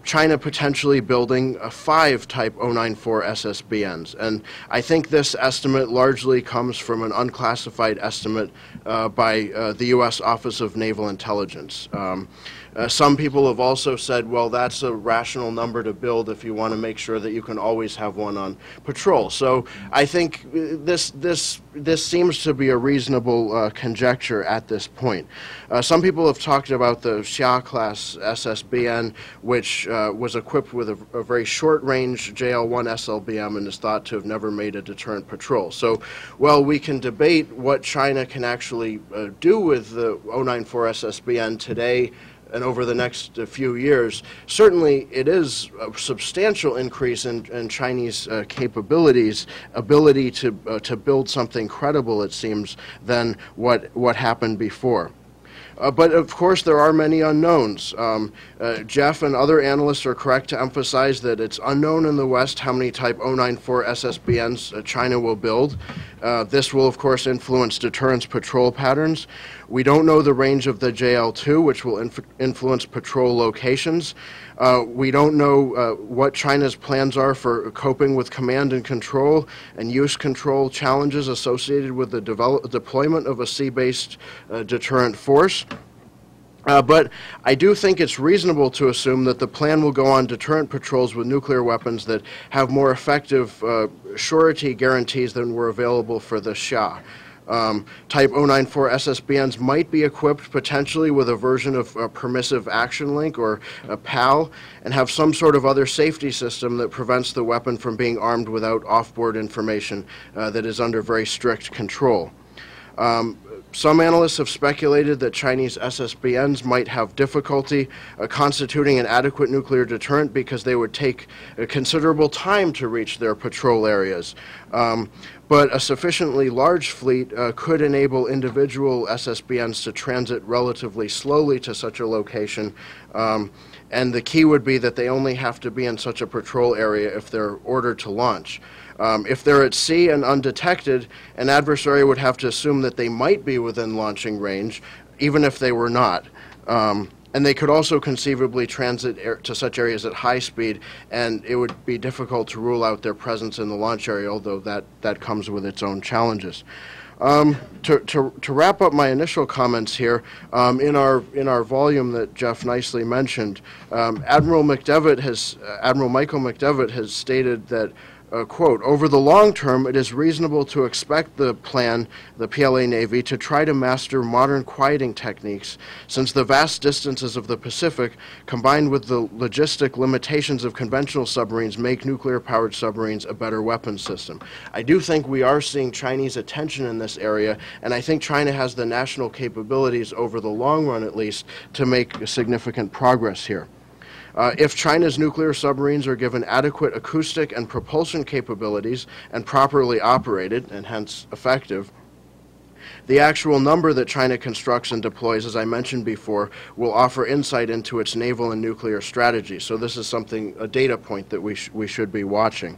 China potentially building 5 Type 094 SSBNs, and I think this estimate largely comes from an unclassified estimate by the U.S. Office of Naval Intelligence. Some people have also said, well, that's a rational number to build if you want to make sure that you can always have one on patrol. So I think this seems to be a reasonable conjecture at this point. Some people have talked about the Xia-class SSBN, which was equipped with a very short-range JL-1 SLBM and is thought to have never made a deterrent patrol. So, well, we can debate what China can actually do with the 094 SSBN today and over the next few years. Certainly, it is a substantial increase in Chinese capabilities, ability to build something credible, it seems, than what happened before. But of course, there are many unknowns. Jeff and other analysts are correct to emphasize that it's unknown in the West how many Type 094 SSBNs China will build. This will, of course, influence deterrence patrol patterns. We don't know the range of the JL-2, which will influence patrol locations. We don't know what China's plans are for coping with command and control and use control challenges associated with the deployment of a sea-based deterrent force. But I do think it's reasonable to assume that the plan will go on deterrent patrols with nuclear weapons that have more effective surety guarantees than were available for the Xia. Type 094 SSBNs might be equipped potentially with a version of a permissive action link or a PAL and have some sort of other safety system that prevents the weapon from being armed without off-board information that is under very strict control. Some analysts have speculated that Chinese SSBNs might have difficulty constituting an adequate nuclear deterrent because they would take a considerable time to reach their patrol areas. But a sufficiently large fleet could enable individual SSBNs to transit relatively slowly to such a location. And the key would be that they only have to be in such a patrol area if they're ordered to launch. If they're at sea and undetected, an adversary would have to assume that they might be within launching range, even if they were not. And they could also conceivably transit to such areas at high speed, and it would be difficult to rule out their presence in the launch area, although that comes with its own challenges. To wrap up my initial comments here, in our volume that Jeff nicely mentioned, Admiral Michael McDevitt has stated that, quote, over the long term, it is reasonable to expect the PLA Navy, to try to master modern quieting techniques, since the vast distances of the Pacific, combined with the logistic limitations of conventional submarines, make nuclear-powered submarines a better weapons system. I do think we are seeing Chinese attention in this area, and I think China has the national capabilities, over the long run at least, to make significant progress here. If China's nuclear submarines are given adequate acoustic and propulsion capabilities and properly operated, and hence effective, The actual number that China constructs and deploys, as I mentioned before, will offer insight into its naval and nuclear strategy. So this is something, a data point that we should be watching.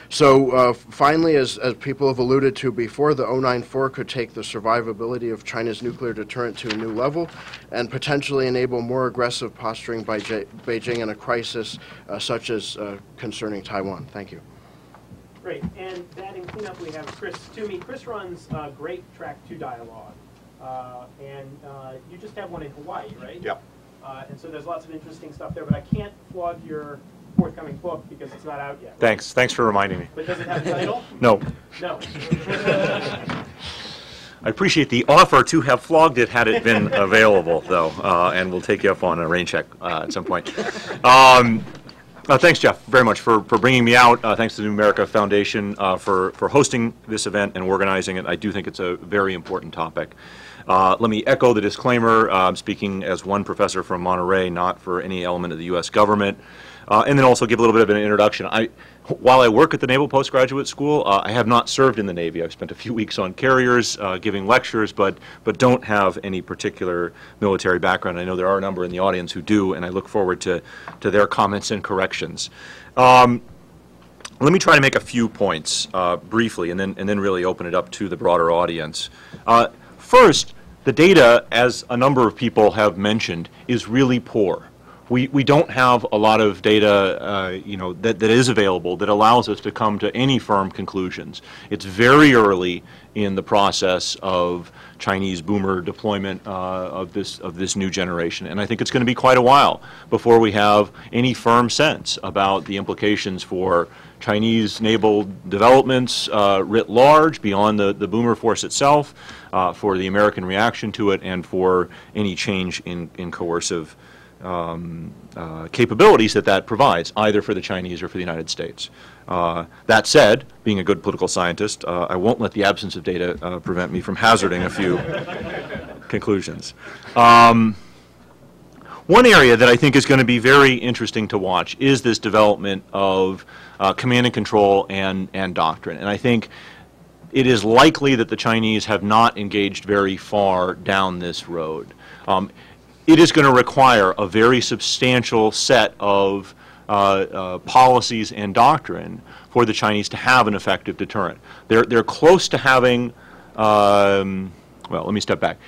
Finally, as people have alluded to before, the 094 could take the survivability of China's nuclear deterrent to a new level and potentially enable more aggressive posturing by Beijing in a crisis such as concerning Taiwan. Thank you. Great. And that in cleanup, we have Chris Toomey. Chris runs Great Track 2 Dialogue. And you just have one in Hawaii, right? Yep. And so there's lots of interesting stuff there, but I can't flog your forthcoming book because it's not out yet. Thanks for reminding me. But does it have a title? No. No. I appreciate the offer to have flogged it had it been available, though, and we'll take you up on a rain check at some point. Thanks, Jeff, very much for bringing me out. Thanks to the New America Foundation for hosting this event and organizing it. I do think it's a very important topic. Let me echo the disclaimer. I'm speaking as one professor from Monterey, not for any element of the U.S. government. And then also give a little bit of an introduction. While I work at the Naval Postgraduate School, I have not served in the Navy. I've spent a few weeks on carriers giving lectures, but don't have any particular military background. I know there are a number in the audience who do, and I look forward to their comments and corrections. Let me try to make a few points briefly, and then really open it up to the broader audience. First, the data, as a number of people have mentioned, is really poor. We don't have a lot of data, that is available that allows us to come to any firm conclusions. It's very early in the process of Chinese boomer deployment of this new generation, and I think it's going to be quite a while before we have any firm sense about the implications for Chinese naval developments writ large beyond the boomer force itself, for the American reaction to it, and for any change in coercive capabilities that provides, either for the Chinese or for the United States. That said, being a good political scientist, I won't let the absence of data prevent me from hazarding a few conclusions. One area that I think is going to be very interesting to watch is this development of command and control and doctrine. And I think it is likely that the Chinese have not engaged very far down this road. It is going to require a very substantial set of policies and doctrine for the Chinese to have an effective deterrent. They're close to having, well, let me step back.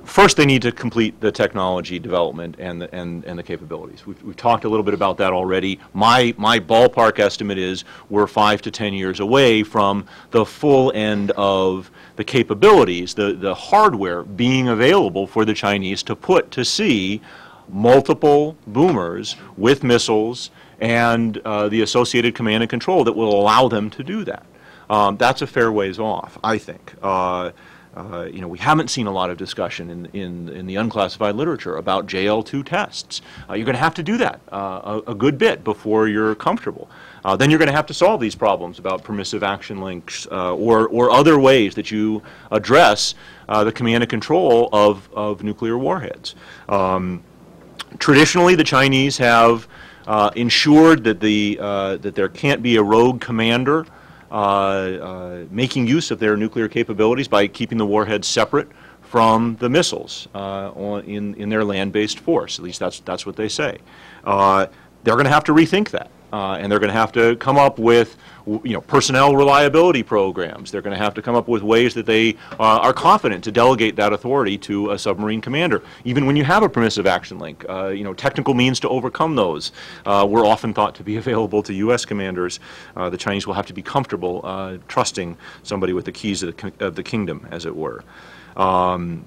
First they need to complete the technology development and the capabilities. We've talked a little bit about that already. My ballpark estimate is we're 5 to 10 years away from the full end of the capabilities, the hardware being available for the Chinese to put to sea multiple boomers with missiles and the associated command and control that will allow them to do that. That's a fair ways off, I think. We haven't seen a lot of discussion in the unclassified literature about JL2 tests. You're going to have to do that a good bit before you're comfortable. Then you're going to have to solve these problems about permissive action links or other ways that you address the command and control of nuclear warheads. Traditionally, the Chinese have ensured that that there can't be a rogue commander making use of their nuclear capabilities by keeping the warheads separate from the missiles in their land-based force. At least that's what they say. They're going to have to rethink that, and they're going to have to come up with personnel reliability programs. They're going to have to come up with ways that they are confident to delegate that authority to a submarine commander. Even when you have a permissive action link, technical means to overcome those were often thought to be available to U.S. commanders. The Chinese will have to be comfortable trusting somebody with the keys of the kingdom, as it were. They're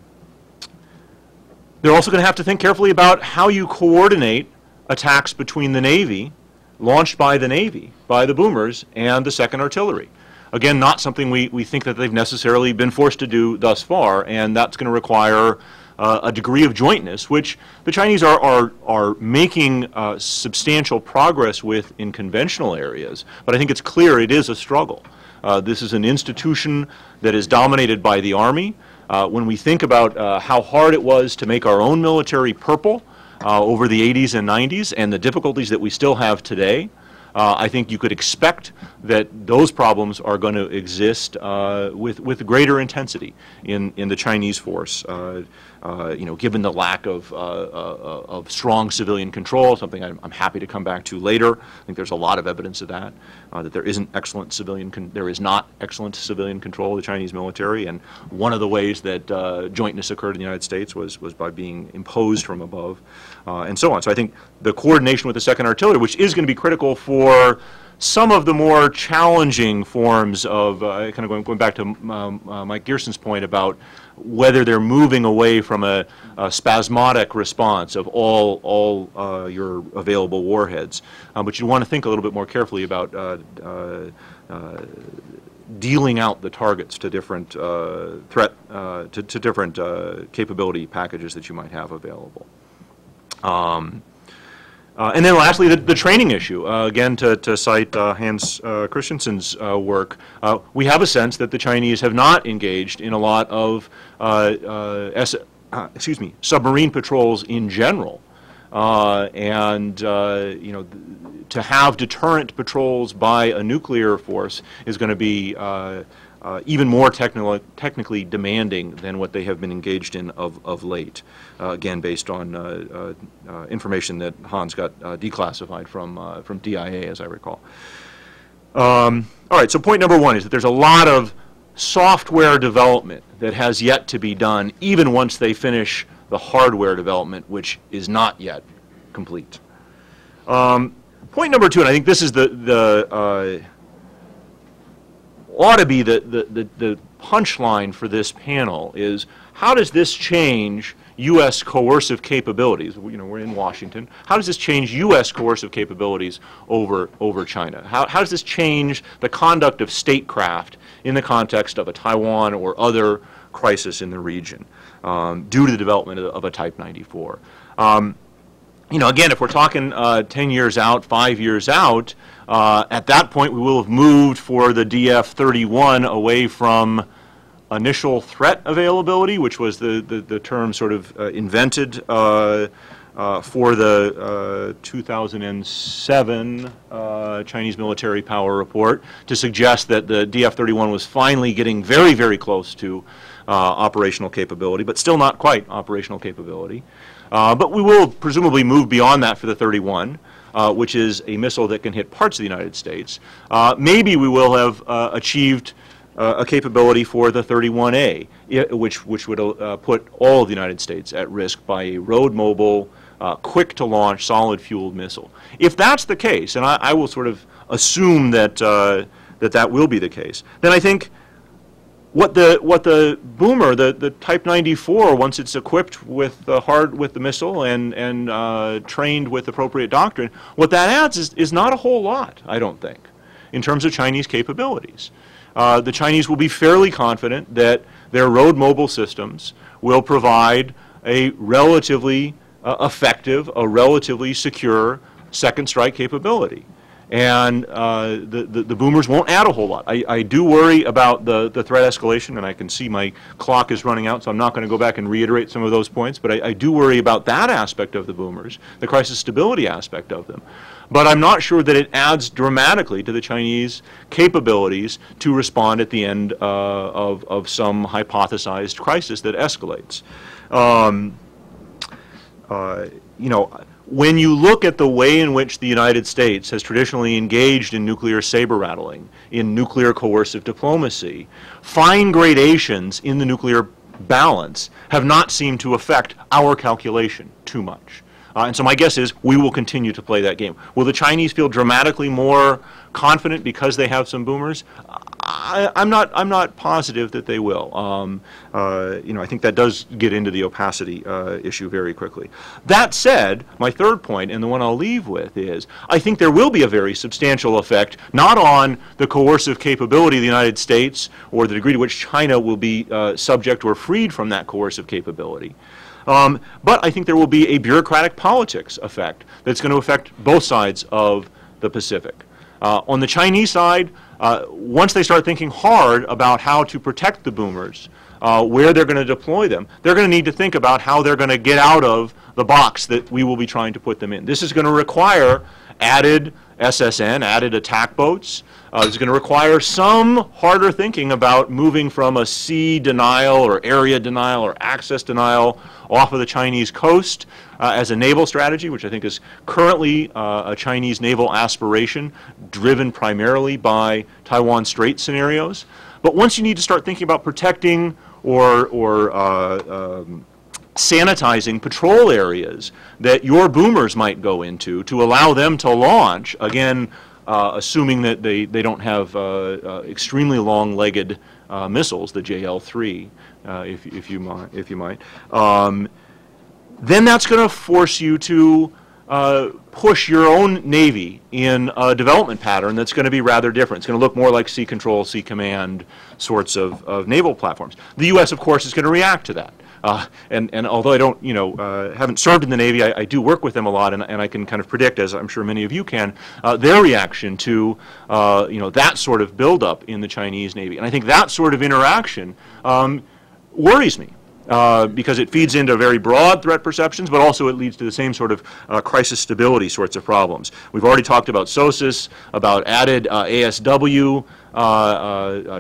also going to have to think carefully about how you coordinate attacks between the Navy, launched by the Navy, by the boomers, and the 2nd Artillery. Again, not something we think that they've necessarily been forced to do thus far, and that's going to require a degree of jointness, which the Chinese are making substantial progress with in conventional areas, but I think it's clear it is a struggle. This is an institution that is dominated by the Army. When we think about how hard it was to make our own military purple over the 80s and 90s and the difficulties that we still have today, I think you could expect that those problems are going to exist with greater intensity in the Chinese force. Given the lack of strong civilian control, something I'm happy to come back to later. I think there's a lot of evidence of that, that there is not excellent civilian control of the Chinese military, and one of the ways that jointness occurred in the United States was by being imposed from above, and so on. So I think the coordination with the 2nd Artillery, which is going to be critical for some of the more challenging forms of, kind of going back to Mike Gearson's point about whether they're moving away from a spasmodic response of all your available warheads. But you want to think a little bit more carefully about dealing out the targets to different to different capability packages that you might have available. And then lastly, the training issue. Again, to cite Hans Christensen's work, we have a sense that the Chinese have not engaged in a lot of submarine patrols in general. To have deterrent patrols by a nuclear force is going to be even more technically demanding than what they have been engaged in of late. Again, based on information that Hans got declassified from DIA, as I recall. All right, so point number 1 is that there's a lot of software development that has yet to be done, even once they finish the hardware development, which is not yet complete. Point number 2, and I think this is ought to be the punchline for this panel, is how does this change U.S. coercive capabilities? We're in Washington. How does this change U.S. coercive capabilities over China? How does this change the conduct of statecraft in the context of a Taiwan or other crisis in the region due to the development of a Type 94? Again, if we're talking 10 years out, 5 years out, at that point we will have moved for the DF-31 away from initial threat availability, which was the term sort of invented for the 2007 Chinese military power report, to suggest that the DF-31 was finally getting very, very close to operational capability, but still not quite operational capability. But we will presumably move beyond that for the 31, which is a missile that can hit parts of the United States. Maybe we will have achieved a capability for the 31A, which would put all of the United States at risk by a road-mobile, quick-to-launch, solid-fueled missile. If that's the case, and I will sort of assume that that will be the case, then I think what the boomer, the Type 94, once it's equipped with the missile and trained with appropriate doctrine, what that adds is not a whole lot, I don't think, in terms of Chinese capabilities. The Chinese will be fairly confident that their road mobile systems will provide a relatively effective, a relatively secure second strike capability. And the boomers won't add a whole lot. I do worry about the threat escalation, and I can see my clock is running out, so I'm not going to go back and reiterate some of those points, but I do worry about that aspect of the boomers, the crisis stability aspect of them. But I'm not sure that it adds dramatically to the Chinese capabilities to respond at the end of some hypothesized crisis that escalates. When you look at the way in which the United States has traditionally engaged in nuclear saber rattling, in nuclear coercive diplomacy, fine gradations in the nuclear balance have not seemed to affect our calculation too much. And so my guess is we will continue to play that game. Will the Chinese feel dramatically more confident because they have some boomers? I'm not positive that they will. I think that does get into the opacity issue very quickly. That said, my third point, and the one I'll leave with, is I think there will be a very substantial effect, not on the coercive capability of the United States or the degree to which China will be subject or freed from that coercive capability. But I think there will be a bureaucratic politics effect that's going to affect both sides of the Pacific. On the Chinese side, once they start thinking hard about how to protect the boomers, where they're going to deploy them, they're going to need to think about how they're going to get out of the box that we will be trying to put them in. This is going to require added SSN, added attack boats. It's going to require some harder thinking about moving from a sea denial or area denial or access denial off of the Chinese coast as a naval strategy, which I think is currently a Chinese naval aspiration driven primarily by Taiwan Strait scenarios. But once you need to start thinking about protecting or sanitizing patrol areas that your boomers might go into to allow them to launch, again, assuming that they don't have extremely long-legged missiles, the JL-3, if you might, then that's going to force you to push your own Navy in a development pattern that's going to be rather different. It's going to look more like Sea Control, Sea Command sorts of naval platforms. The U.S., of course, is going to react to that. And although I don't, haven't served in the Navy, I do work with them a lot, and I can kind of predict, as I'm sure many of you can, their reaction to, that sort of buildup in the Chinese Navy. And I think that sort of interaction worries me. Because it feeds into very broad threat perceptions, but also it leads to the same sort of crisis stability sorts of problems. We've already talked about SOSIS, about added ASW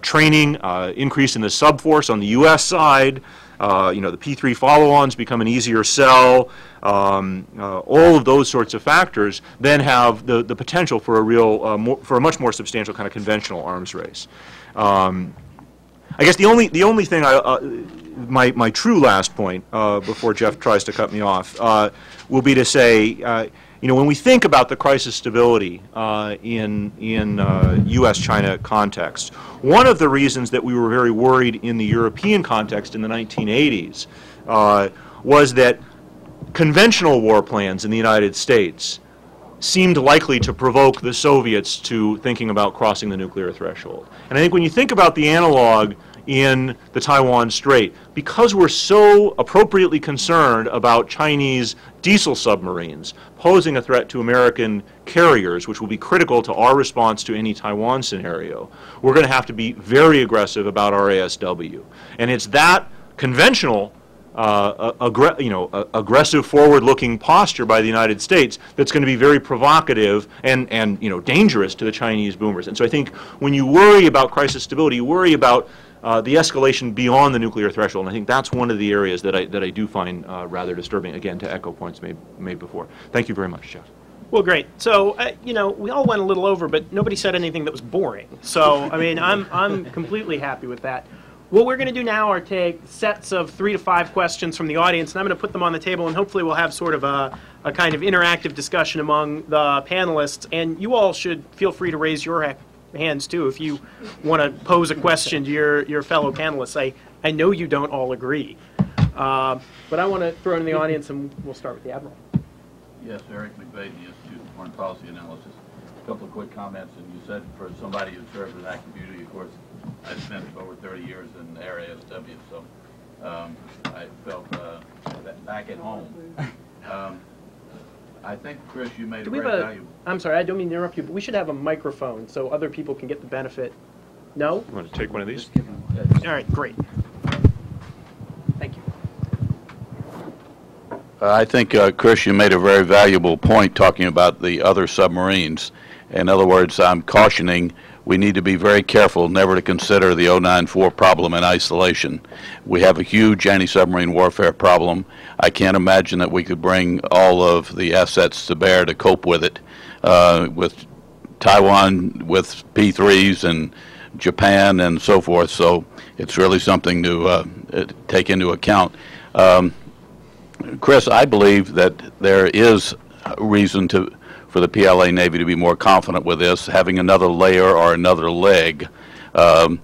training, increase in the subforce on the U.S. side. The P3 follow-ons become an easier sell. All of those sorts of factors then have the potential for a real, for a much more substantial kind of conventional arms race. I guess the only thing my true last point before Jeff tries to cut me off will be to say, when we think about the crisis stability in U.S.-China context, one of the reasons that we were very worried in the European context in the 1980s was that conventional war plans in the United States seemed likely to provoke the Soviets to thinking about crossing the nuclear threshold. And I think when you think about the analog in the Taiwan Strait, because we're so appropriately concerned about Chinese diesel submarines posing a threat to American carriers, which will be critical to our response to any Taiwan scenario, we're going to have to be very aggressive about our ASW. And it's that conventional aggressive forward-looking posture by the United States that's going to be very provocative and dangerous to the Chinese boomers. And so I think when you worry about crisis stability, you worry about the escalation beyond the nuclear threshold, and I think that's one of the areas that I do find rather disturbing, again, to echo points made before. Thank you very much, Jeff. Well, great. So, we all went a little over, but nobody said anything that was boring. So, I mean, I'm completely happy with that. What we're going to do now are take sets of 3 to 5 questions from the audience, and I'm going to put them on the table, and hopefully we'll have sort of a kind of interactive discussion among the panelists. And you all should feel free to raise your hands, too, if you want to pose a question to your fellow panelists. I know you don't all agree. But I want to throw it in the audience, and we'll start with the Admiral. Yes, Eric McVeigh, the Institute of Foreign Policy Analysis. A couple of quick comments, and you said for somebody who served in active duty, of course, I spent over 30 years in Air ASW, so I felt back at home. I think, Chris, you made a very valuable... I'm sorry, I don't mean to interrupt you, but we should have a microphone so other people can get the benefit. No? You want to take one of these? All right, great. Thank you. I think, Chris, you made a very valuable point talking about the other submarines. In other words, I'm cautioning we need to be very careful never to consider the 094 problem in isolation. We have a huge anti-submarine warfare problem. I can't imagine that we could bring all of the assets to bear to cope with it. With Taiwan, with P3s and Japan and so forth, so it's really something to take into account. Chris, I believe that there is a reason for the PLA Navy to be more confident with this, having another layer or another leg. So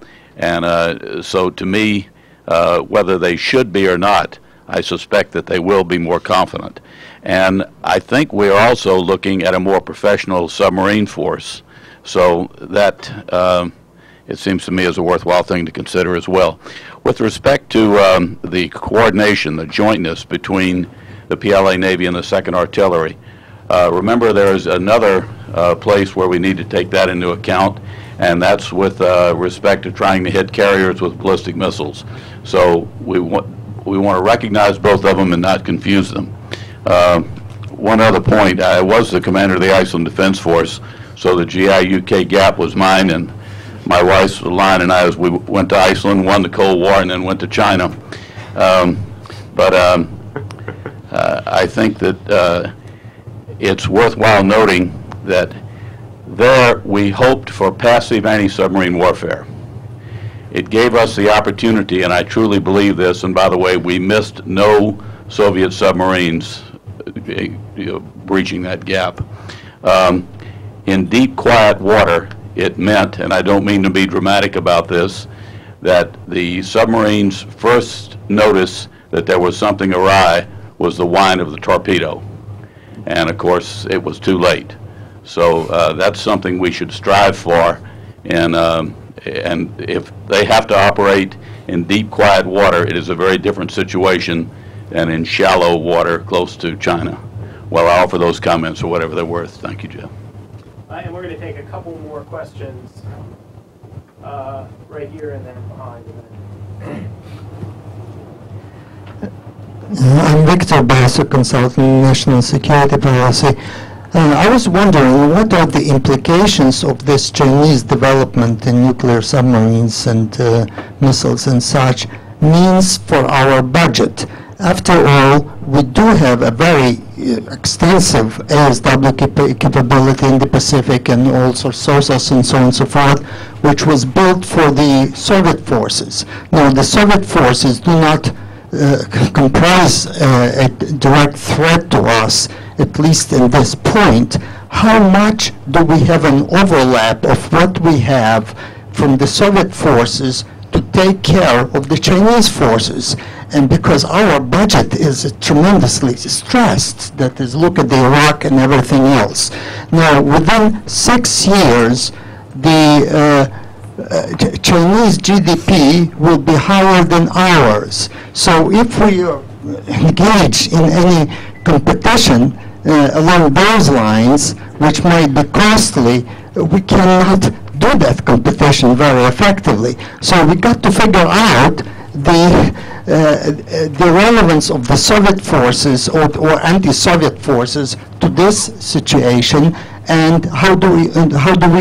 to me, whether they should be or not, I suspect that they will be more confident. And I think we're also looking at a more professional submarine force. So that, it seems to me, is a worthwhile thing to consider as well. With respect to the coordination, the jointness between the PLA Navy and the 2nd Artillery, remember there is another place where we need to take that into account, and that's with respect to trying to hit carriers with ballistic missiles. So we want to recognize both of them and not confuse them. One other point, I was the commander of the Iceland Defense Force, so the GI UK gap was mine, and my wife's line and I, as we went to Iceland, won the Cold War, and then went to China. I think that it's worthwhile noting that there we hoped for passive anti-submarine warfare. It gave us the opportunity, and I truly believe this, and by the way, we missed no Soviet submarines breaching that gap. In deep, quiet water, it meant, and I don't mean to be dramatic about this, that the submarines' first notice that there was something awry was the whine of the torpedo. And of course, it was too late. So that's something we should strive for. And if they have to operate in deep, quiet water, it is a very different situation than in shallow water close to China. Well, I offer those comments for whatever they're worth. Thank you, Jeff. And we're going to take a couple more questions right here and then behind. I'm Victor Basso, consultant, National Security Policy. I was wondering, what are the implications of this Chinese development in nuclear submarines and missiles and such means for our budget? After all, we do have a very extensive ASW capability in the Pacific and also SOSAS and so on and so forth, which was built for the Soviet forces. Now, the Soviet forces do not comprise a direct threat to us, at least in this point. How much do we have an overlap of what we have from the Soviet forces to take care of the Chinese forces? And because our budget is tremendously stressed, that is, look at the Iraq and everything else. Now, within 6 years, the Chinese GDP will be higher than ours. So if we engage in any competition along those lines, which might be costly, we cannot do that competition very effectively. So we got to figure out the relevance of the Soviet forces or anti-Soviet forces to this situation, and how do we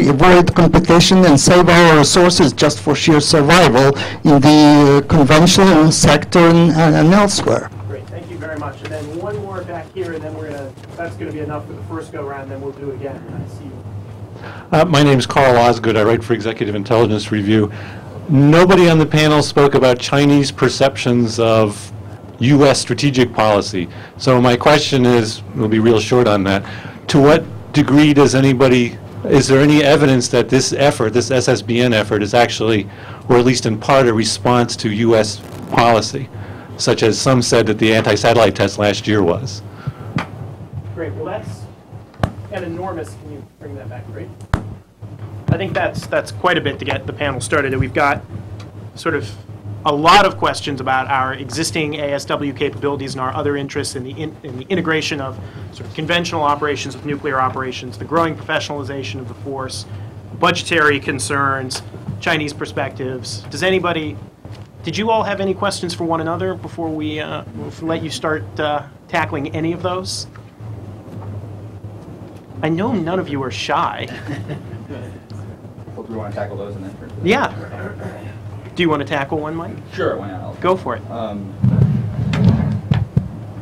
avoid competition and save our resources just for sheer survival in the conventional sector and elsewhere. Great, thank you very much. And then one more back here, and then that's going to be enough for the first go round. Then we'll do it again. I see you. My name is Carl Osgood. I write for Executive Intelligence Review. Nobody on the panel spoke about Chinese perceptions of U.S. strategic policy. So my question is, we'll be real short on that, to what degree is there any evidence that this effort, this SSBN effort, is actually, or at least in part, a response to U.S. policy, such as some said that the anti-satellite test last year was? Great, well that's an enormous, can you bring that back, right? I think that's quite a bit to get the panel started. We've got sort of a lot of questions about our existing ASW capabilities and our other interests in the integration of sort of conventional operations with nuclear operations, the growing professionalization of the force, budgetary concerns, Chinese perspectives. Did you all have any questions for one another before we let you start tackling any of those? I know none of you are shy. Do we want to tackle those and then? Yeah. Do you want to tackle one, Mike? Sure, why not? Go for it.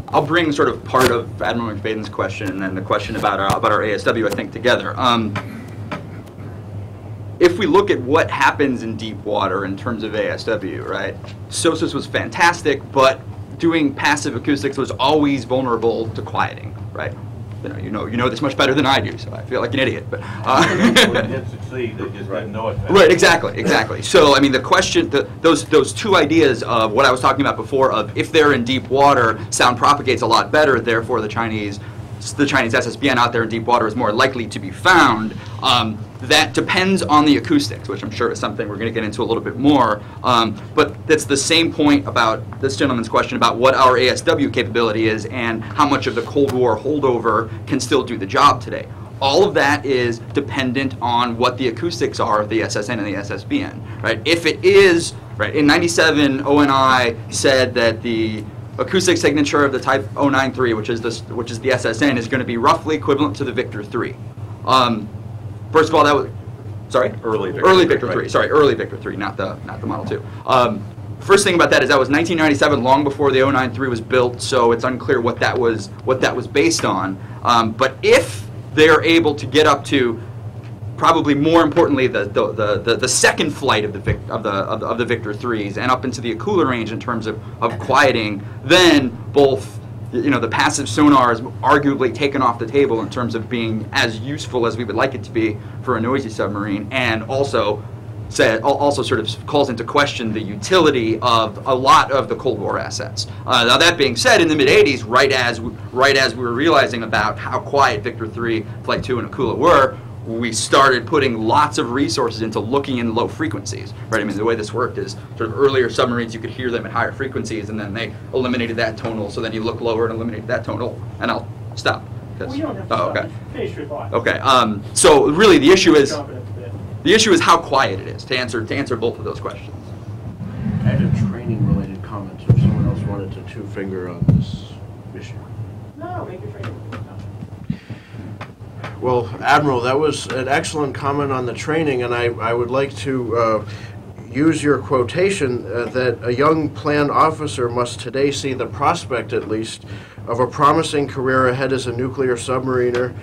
I'll bring sort of part of Admiral McFadden's question and then the question about our ASW, I think, together. If we look at what happens in deep water in terms of ASW, right? SOSUS was fantastic, but doing passive acoustics was always vulnerable to quieting, right? You know this much better than I do, so I feel like an idiot. But they did succeed. They just didn't know it. Right, exactly. So I mean, the question, those two ideas of what I was talking about before, of if they're in deep water, sound propagates a lot better. Therefore, the Chinese SSBN out there in deep water is more likely to be found. That depends on the acoustics, which I'm sure is something we're going to get into a little bit more. But that's the same point about this gentleman's question about what our ASW capability is and how much of the Cold War holdover can still do the job today. all of that is dependent on what the acoustics are of the SSN and the SSBN, right? If it is, right, in 97, ONI said that the acoustic signature of the type 093, which is the SSN, is going to be roughly equivalent to the Victor 3. First of all, that was, sorry? Early Victor 3. Sorry, early Victor 3, not the Model 2. First thing about that is that was 1997, long before the 093 was built, so it's unclear what that was based on. But if they are able to get up to, probably more importantly, the second flight of the Victor 3s and up into the cooler range in terms of quieting, then both the passive sonar is arguably taken off the table in terms of being as useful as we would like it to be for a noisy submarine, and also sort of calls into question the utility of a lot of the Cold War assets. Now that being said, in the mid-'80s, right as we were realizing about how quiet Victor 3, Flight 2, and Akula were, we started putting lots of resources into looking in low frequencies, right? I mean, the way this worked is sort of earlier submarines, you could hear them at higher frequencies, and then they eliminated that tonal, so then you look lower and eliminated that tonal, and I'll stop. Well, you don't have to stop. Okay. Finish your thought. Okay, so really the issue is how quiet it is, to answer both of those questions. I had a training-related comment if someone else wanted to two-finger on this issue. No, make your training. Well, Admiral, that was an excellent comment on the training, and I would like to use your quotation that a young planned officer must today see the prospect, at least, of a promising career ahead as a nuclear submariner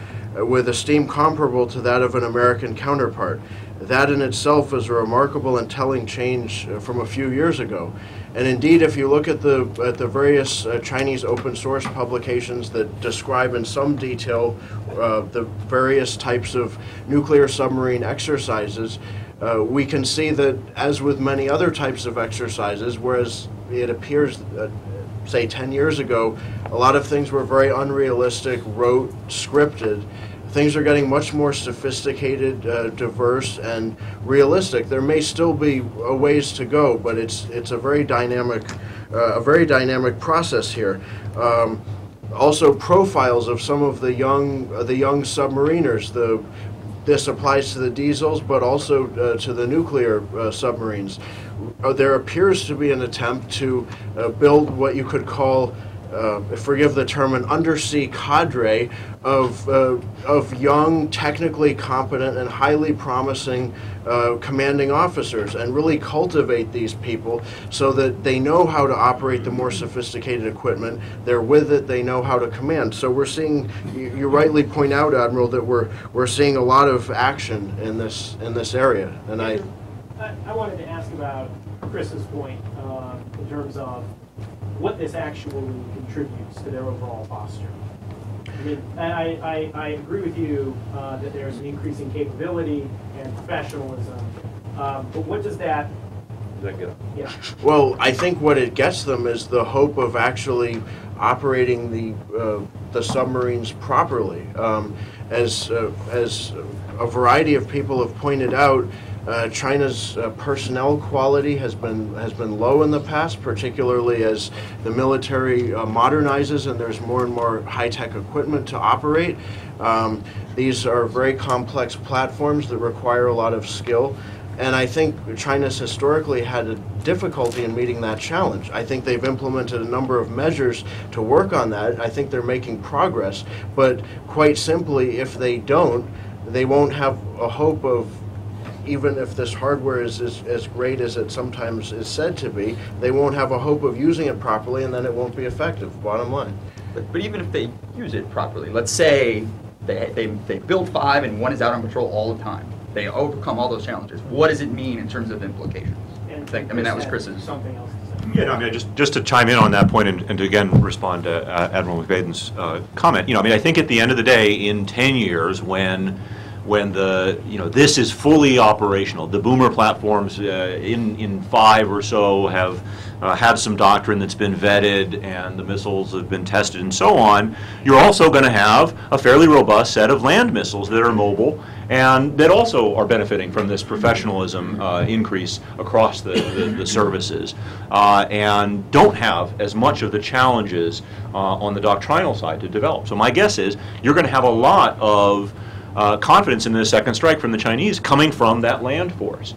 with esteem comparable to that of an American counterpart. That in itself is a remarkable and telling change from a few years ago. And indeed, if you look at the various Chinese open source publications that describe in some detail the various types of nuclear submarine exercises, we can see that, as with many other types of exercises, whereas it appears, say 10 years ago, a lot of things were very unrealistic, rote, scripted, things are getting much more sophisticated, diverse, and realistic. There may still be a ways to go, but it's a very dynamic process here. Also, profiles of some of the young submariners. This applies to the diesels, but also to the nuclear submarines. There appears to be an attempt to build what you could call, forgive the term, an undersea cadre of young, technically competent, and highly promising commanding officers, and really cultivate these people so that they know how to operate the more sophisticated equipment. They're with it. They know how to command. So we're seeing, you rightly point out, Admiral, that we're seeing a lot of action in this area. And I wanted to ask about Chris's point in terms of what this actually contributes to their overall posture. I mean, I agree with you that there's an increasing capability and professionalism, but what does that get? Yeah. Well, I think what it gets them is the hope of actually operating the submarines properly. As a variety of people have pointed out, China's personnel quality has been low in the past, particularly as the military modernizes and there's more and more high-tech equipment to operate. These are very complex platforms that require a lot of skill, and I think China's historically had a difficulty in meeting that challenge. I think they've implemented a number of measures to work on that. I think they're making progress, but quite simply, if they don't, they won't have a hope of, even if this hardware is as great as it sometimes is said to be, they won't have a hope of using it properly, and then it won't be effective, bottom line. But even if they use it properly, let's say they build 5 and 1 is out on patrol all the time. They overcome all those challenges. What does it mean in terms of implications? I mean, that was Chris's. Something else to say. Yeah, no, I mean, just to chime in on that point and to again respond to Admiral McFadden's comment, I mean, I think at the end of the day, in 10 years, when the, this is fully operational, the boomer platforms in 5 or so have had some doctrine that's been vetted and the missiles have been tested and so on, you're also going to have a fairly robust set of land missiles that are mobile and that also are benefiting from this professionalism increase across the services and don't have as much of the challenges on the doctrinal side to develop. So my guess is you're going to have a lot of confidence in the second strike from the Chinese coming from that land force.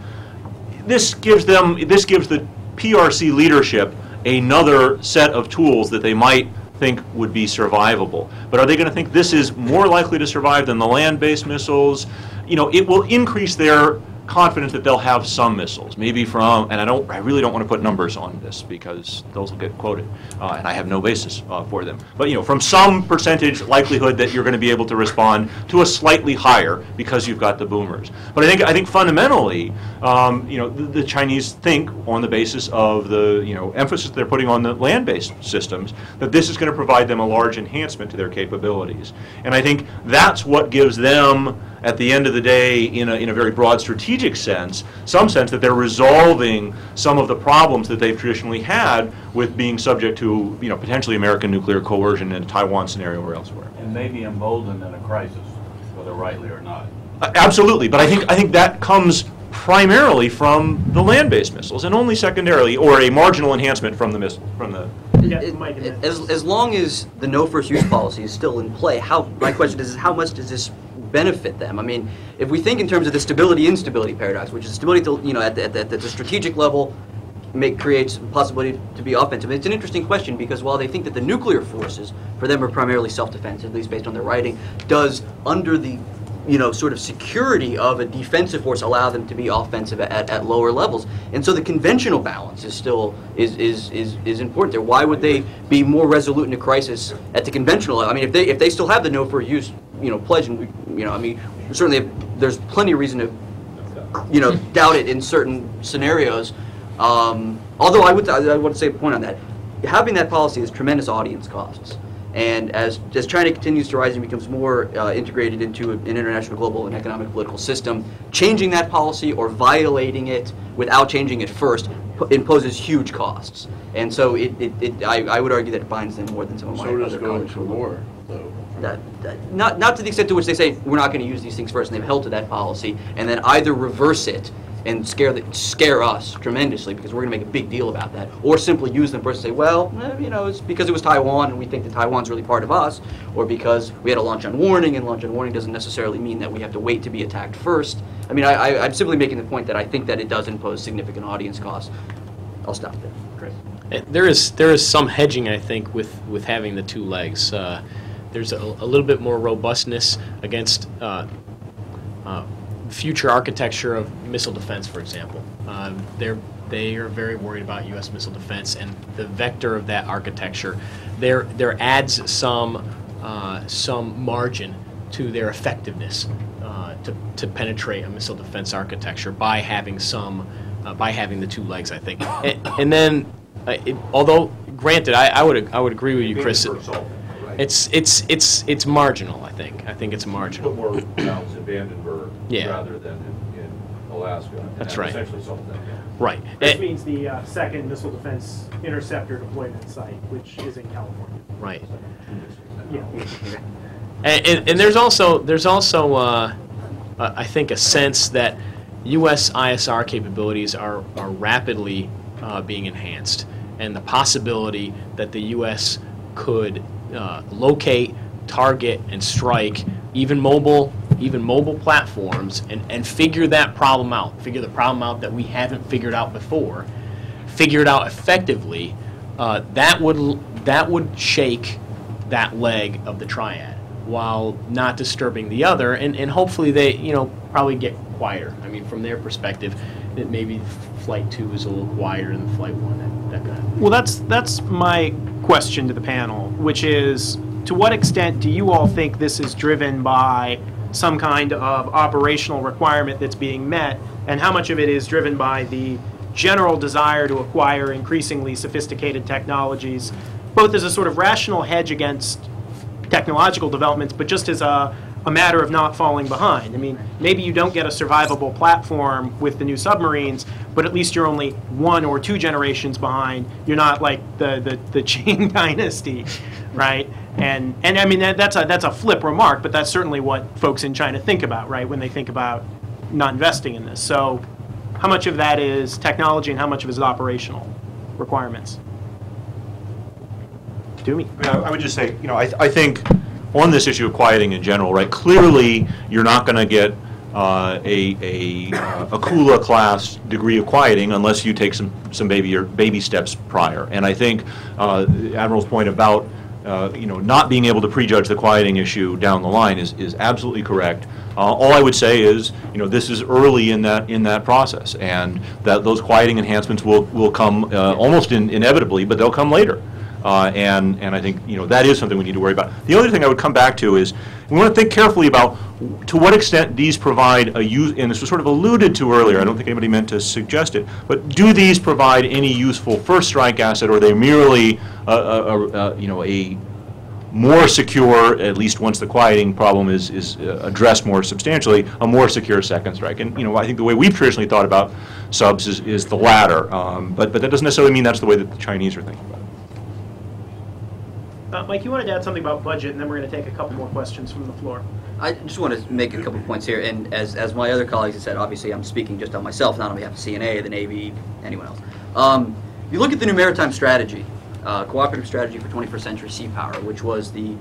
This gives the PRC leadership another set of tools that they might think would be survivable. But are they going to think this is more likely to survive than the land-based missiles? You know, it will increase their confidence that they'll have some missiles, maybe from, and I really don't want to put numbers on this because those will get quoted, and I have no basis for them. But you know, from some percentage likelihood that you're going to be able to respond to a slightly higher because you've got the boomers. But I think fundamentally, you know, the Chinese think on the basis of the emphasis they're putting on the land-based systems that this is going to provide them a large enhancement to their capabilities, and I think that's what gives them, at the end of the day, in a very broad strategic sense, some sense that they're resolving some of the problems that they've traditionally had with being subject to, potentially American nuclear coercion in a Taiwan scenario or elsewhere. And maybe emboldened in a crisis, whether rightly or not. Absolutely, but I think that comes primarily from the land-based missiles, and only secondarily, or a marginal enhancement from the As long as the no first use policy is still in play, my question is how much does this benefit them? I mean, if we think in terms of the stability-instability paradox, which is stability to, at the strategic level creates possibility to be offensive. It's an interesting question because while they think that the nuclear forces for them are primarily self-defensive, at least based on their writing, does under the sort of security of a defensive force allow them to be offensive at lower levels. And so the conventional balance is still is important there. Why would they be more resolute in a crisis at the conventional level? I mean, if they still have the no for use pledge, and I mean, certainly there's plenty of reason to doubt it in certain scenarios. Although I would say a point on that, having that policy has tremendous audience costs. And as China continues to rise and becomes more integrated into an international, global, and economic political system, changing that policy or violating it without changing it first imposes huge costs. And so I would argue that it binds them more than some of my other colleagues. So does going to war, though. Not to the extent to which they say we're not going to use these things first, and they've held to that policy, and then either reverse it and scare us tremendously because we're going to make a big deal about that, or simply use them first and say, well, it's because it was Taiwan and we think that Taiwan's really part of us, or because we had a launch on warning, and launch on warning doesn't necessarily mean that we have to wait to be attacked first. I mean, I'm simply making the point that I think that it does impose significant audience costs. I'll stop there. Great. There is some hedging, I think, with having the two legs. There's a little bit more robustness against future architecture of missile defense, for example. They are very worried about U.S. missile defense and the vector of that architecture. There adds some margin to their effectiveness to penetrate a missile defense architecture by having the two legs, I think. And then, although granted, I would agree with you, Chris. It's marginal, I think. I think it's marginal. Put more rounds in Vandenberg rather than in Alaska. That's right. Essentially solved that. Right. This means the second missile defense interceptor deployment site, which is in California. Right. Yeah. And there's also I think a sense that U.S. ISR capabilities are rapidly being enhanced, and the possibility that the U.S. could locate, target, and strike even mobile platforms and figure that problem out, figure the problem out that we haven't figured out before, figure it out effectively, that would shake that leg of the triad while not disturbing the other, and hopefully they probably get quieter. I mean, from their perspective, that maybe Flight 2 is a little quieter than Flight 1, that kind of. Well, that's my question to the panel, which is, to what extent do you all think this is driven by some kind of operational requirement that's being met, and how much of it is driven by the general desire to acquire increasingly sophisticated technologies, both as a sort of rational hedge against technological developments, but just as a matter of not falling behind? I mean, maybe you don't get a survivable platform with the new submarines, but at least you're only 1 or 2 generations behind. You're not like the Qing dynasty, right? And I mean, that's a flip remark, but that's certainly what folks in China think about, right, when they think about not investing in this. So how much of that is technology and how much of it is operational requirements? Do me. I would just say, I think on this issue of quieting in general, right? Clearly, you're not going to get a Kula class degree of quieting unless you take some baby steps prior. And I think the Admiral's point about not being able to prejudge the quieting issue down the line is absolutely correct. All I would say is, this is early in that process, and that those quieting enhancements will come almost inevitably, but they'll come later. And I think that is something we need to worry about. The other thing I would come back to is we want to think carefully about to what extent these provide a use, and this was sort of alluded to earlier. I don't think anybody meant to suggest it, but do these provide any useful first strike asset, or are they merely a more secure, at least once the quieting problem is addressed more substantially, a more secure second strike? And I think the way we've traditionally thought about subs is the latter, but that doesn't necessarily mean that's the way that the Chinese are thinking about it. Mike, you wanted to add something about budget, and then we're going to take a couple more questions from the floor. I just want to make a couple points here, and as my other colleagues have said, obviously I'm speaking just on myself, not on behalf of CNA, the Navy, anyone else. You look at the new maritime strategy, cooperative strategy for 21st century sea power, which was the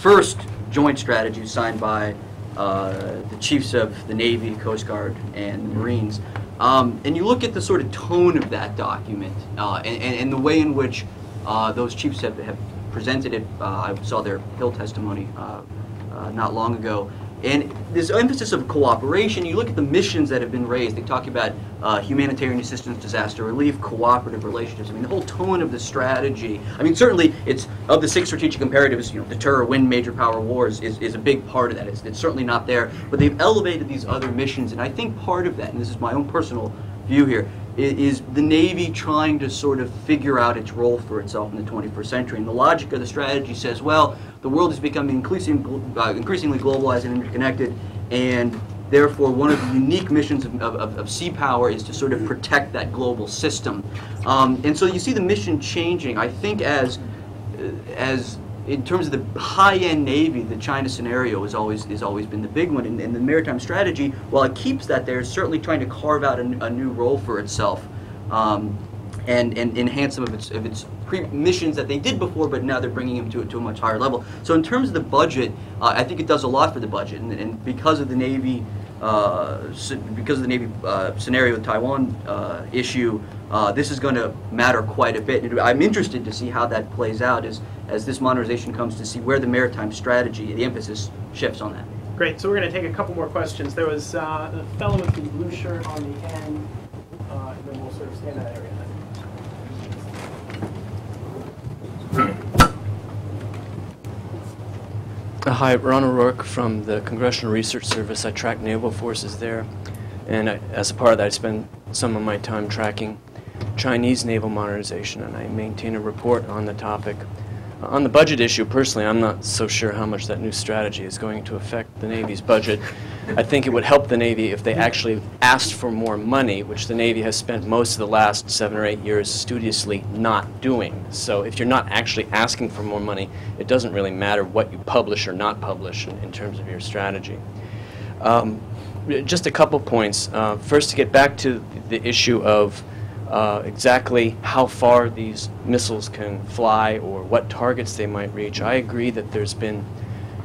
first joint strategy signed by the chiefs of the Navy, Coast Guard, and the Marines. And you look at the sort of tone of that document and the way in which those chiefs have presented it. I saw their Hill testimony not long ago. And this emphasis of cooperation, you look at the missions that have been raised. They talk about humanitarian assistance, disaster relief, cooperative relationships. I mean, the whole tone of the strategy. I mean, certainly, it's of the 6 strategic imperatives. Deter or win major power wars is a big part of that. It's certainly not there, but they've elevated these other missions, and I think part of that, and this is my own personal view here, is the Navy trying to sort of figure out its role for itself in the 21st century. And the logic of the strategy says, well, the world is becoming increasingly globalized and interconnected, and therefore one of the unique missions of sea power is to sort of protect that global system. And so you see the mission changing. I think as in terms of the high-end Navy, the China scenario has always been the big one, and the maritime strategy, while it keeps that there, is certainly trying to carve out a new role for itself, and enhance some of its missions that they did before, but now they're bringing them to a much higher level. So in terms of the budget, I think it does a lot for the budget, and because of the Navy, scenario with Taiwan issue, this is going to matter quite a bit. And I'm interested to see how that plays out as this modernization comes, to see where the maritime strategy, the emphasis shifts on that. Great. So we're going to take a couple more questions. There was a fellow with the blue shirt on the end, and then we'll sort of stay in that area. Hi, Ron O'Rourke from the Congressional Research Service. I track naval forces there, and as a part of that, I spend some of my time tracking Chinese naval modernization, and I maintain a report on the topic. On the budget issue, personally, I'm not so sure how much that new strategy is going to affect the Navy's budget. I think it would help the Navy if they actually asked for more money, which the Navy has spent most of the last 7 or 8 years studiously not doing. So if you're not actually asking for more money, it doesn't really matter what you publish or not publish in terms of your strategy. Just a couple points. First, to get back to the issue of exactly how far these missiles can fly or what targets they might reach. I agree that there's been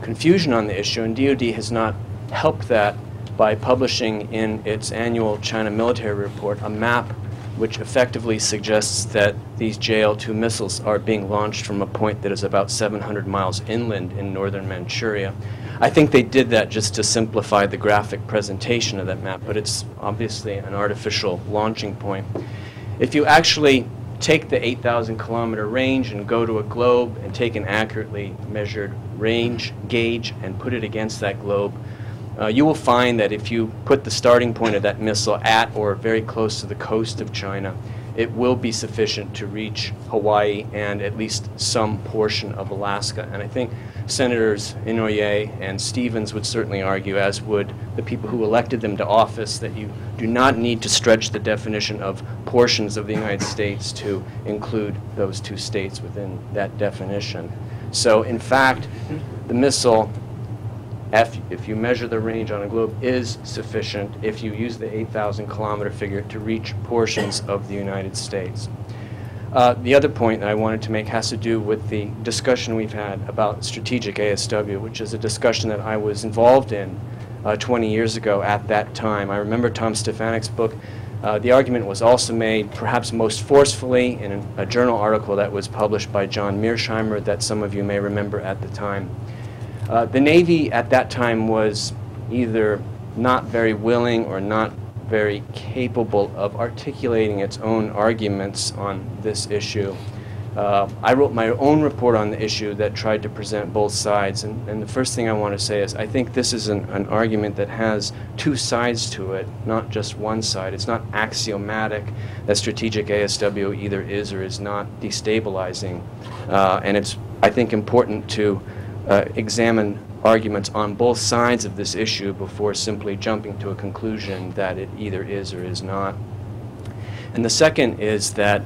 confusion on the issue, and DoD has not helped that by publishing in its annual China military report a map which effectively suggests that these JL-2 missiles are being launched from a point that is about 700 miles inland in northern Manchuria. I think they did that just to simplify the graphic presentation of that map, but it's obviously an artificial launching point. If you actually take the 8,000 kilometer range and go to a globe and take an accurately measured range gauge and put it against that globe, you will find that if you put the starting point of that missile at or very close to the coast of China, it will be sufficient to reach Hawaii and at least some portion of Alaska. And I think Senators Inouye and Stevens would certainly argue, as would the people who elected them to office, that you do not need to stretch the definition of portions of the United States to include those 2 states within that definition. So in fact, the missile, if you measure the range on a globe, is sufficient if you use the 8,000 kilometer figure to reach portions of the United States. The other point that I wanted to make has to do with the discussion we've had about strategic ASW, which is a discussion that I was involved in 20 years ago at that time. I remember Tom Stefanek's book. The argument was also made, perhaps most forcefully, in a journal article that was published by John Mearsheimer that some of you may remember at the time. The Navy at that time was either not very willing or not very capable of articulating its own arguments on this issue. I wrote my own report on the issue that tried to present both sides, and the first thing I want to say is I think this is an argument that has two sides to it, not just one side. It's not axiomatic that strategic ASW either is or is not destabilizing, and it's, I think, important to examine arguments on both sides of this issue before simply jumping to a conclusion that it either is or is not. And the second is that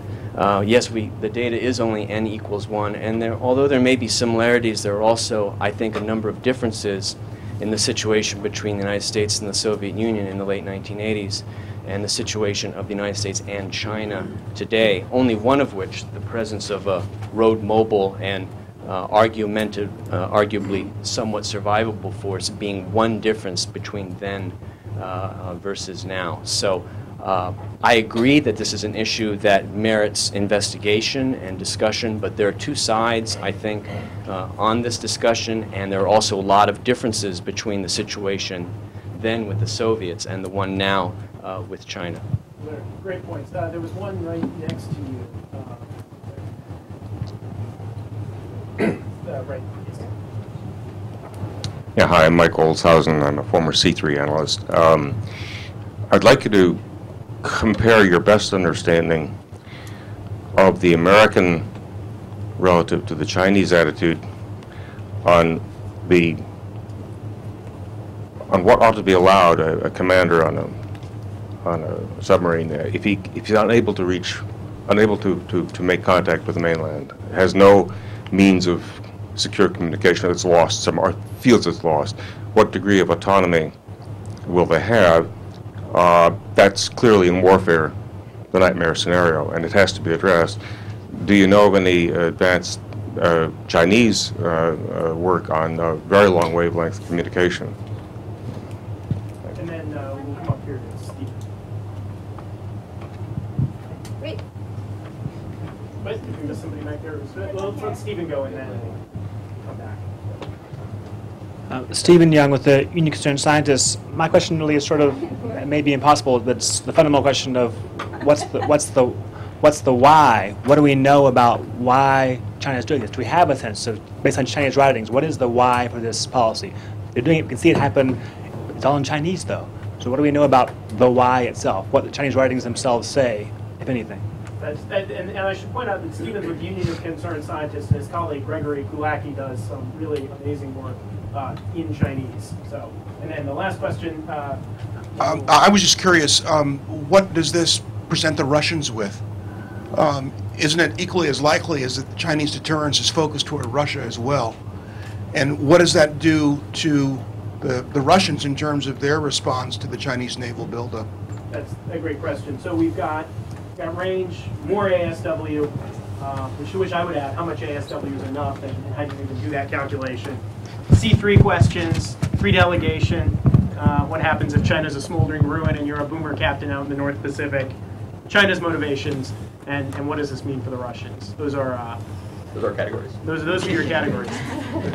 yes, the data is only n equals 1, and although there may be similarities, there are also, I think, a number of differences in the situation between the United States and the Soviet Union in the late 1980s and the situation of the United States and China today, only one of which, the presence of a road mobile and arguably somewhat survivable force, being one difference between then versus now. So I agree that this is an issue that merits investigation and discussion, but there are two sides, I think, on this discussion, and there are also a lot of differences between the situation then with the Soviets and the one now with China. Great points. There was one right next to you. Right. Yeah, hi, I'm Mike Olshausen. I'm a former C3 analyst. I'd like you to compare your best understanding of the American relative to the Chinese attitude on what ought to be allowed a commander on a submarine if he's unable to make contact with the mainland, has no means of secure communication, it's lost, feels it's lost. What degree of autonomy will they have? That's clearly in warfare the nightmare scenario, and it has to be addressed. Do you know of any advanced Chinese work on very long wavelength communication? And then we'll come up here to Steve. Great. But if you miss somebody back there, well, let's let Stephen go and then come back. Stephen Young with the Union of Concerned Scientists. My question really is sort of, it may be impossible, but it's the fundamental question of what's the why? What do we know about why China is doing this? Do we have a sense of, based on Chinese writings, what is the why for this policy? They're doing it, we can see it happen, it's all in Chinese though. So what do we know about the why itself? What the Chinese writings themselves say, if anything? And I should point out that Stephen's with Union of Concerned Scientists, and his colleague Gregory Kulacki does some really amazing work in Chinese. So, and then the last question. I was just curious, what does this present the Russians with? Isn't it equally as likely as that the Chinese deterrence is focused toward Russia as well? And what does that do to the Russians in terms of their response to the Chinese naval buildup? That's a great question. So we've got range, more ASW, which I would add how much ASW is enough, and how do you even do that calculation. C3 questions, free delegation, what happens if China's a smoldering ruin and you're a boomer captain out in the North Pacific, China's motivations, and what does this mean for the Russians? Those are categories. Those are your categories.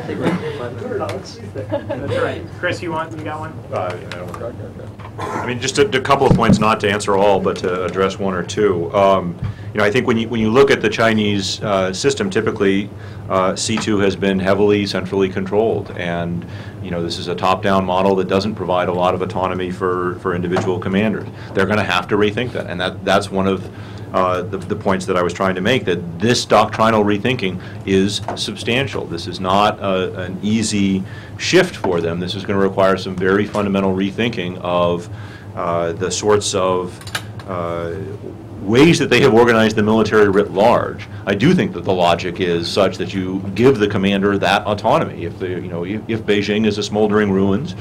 That's right. Chris, you got one? I mean, just a couple of points, not to answer all, but to address one or two. I think when you look at the Chinese system, typically C2 has been heavily centrally controlled, and this is a top-down model that doesn't provide a lot of autonomy for individual commanders. They're going to have to rethink that, and that's one of the points that I was trying to make, that this doctrinal rethinking is substantial. This is not an easy shift for them. This is going to require some very fundamental rethinking of the sorts of ways that they have organized the military writ large. I do think that the logic is such that you give the commander that autonomy. If if Beijing is a smoldering ruins,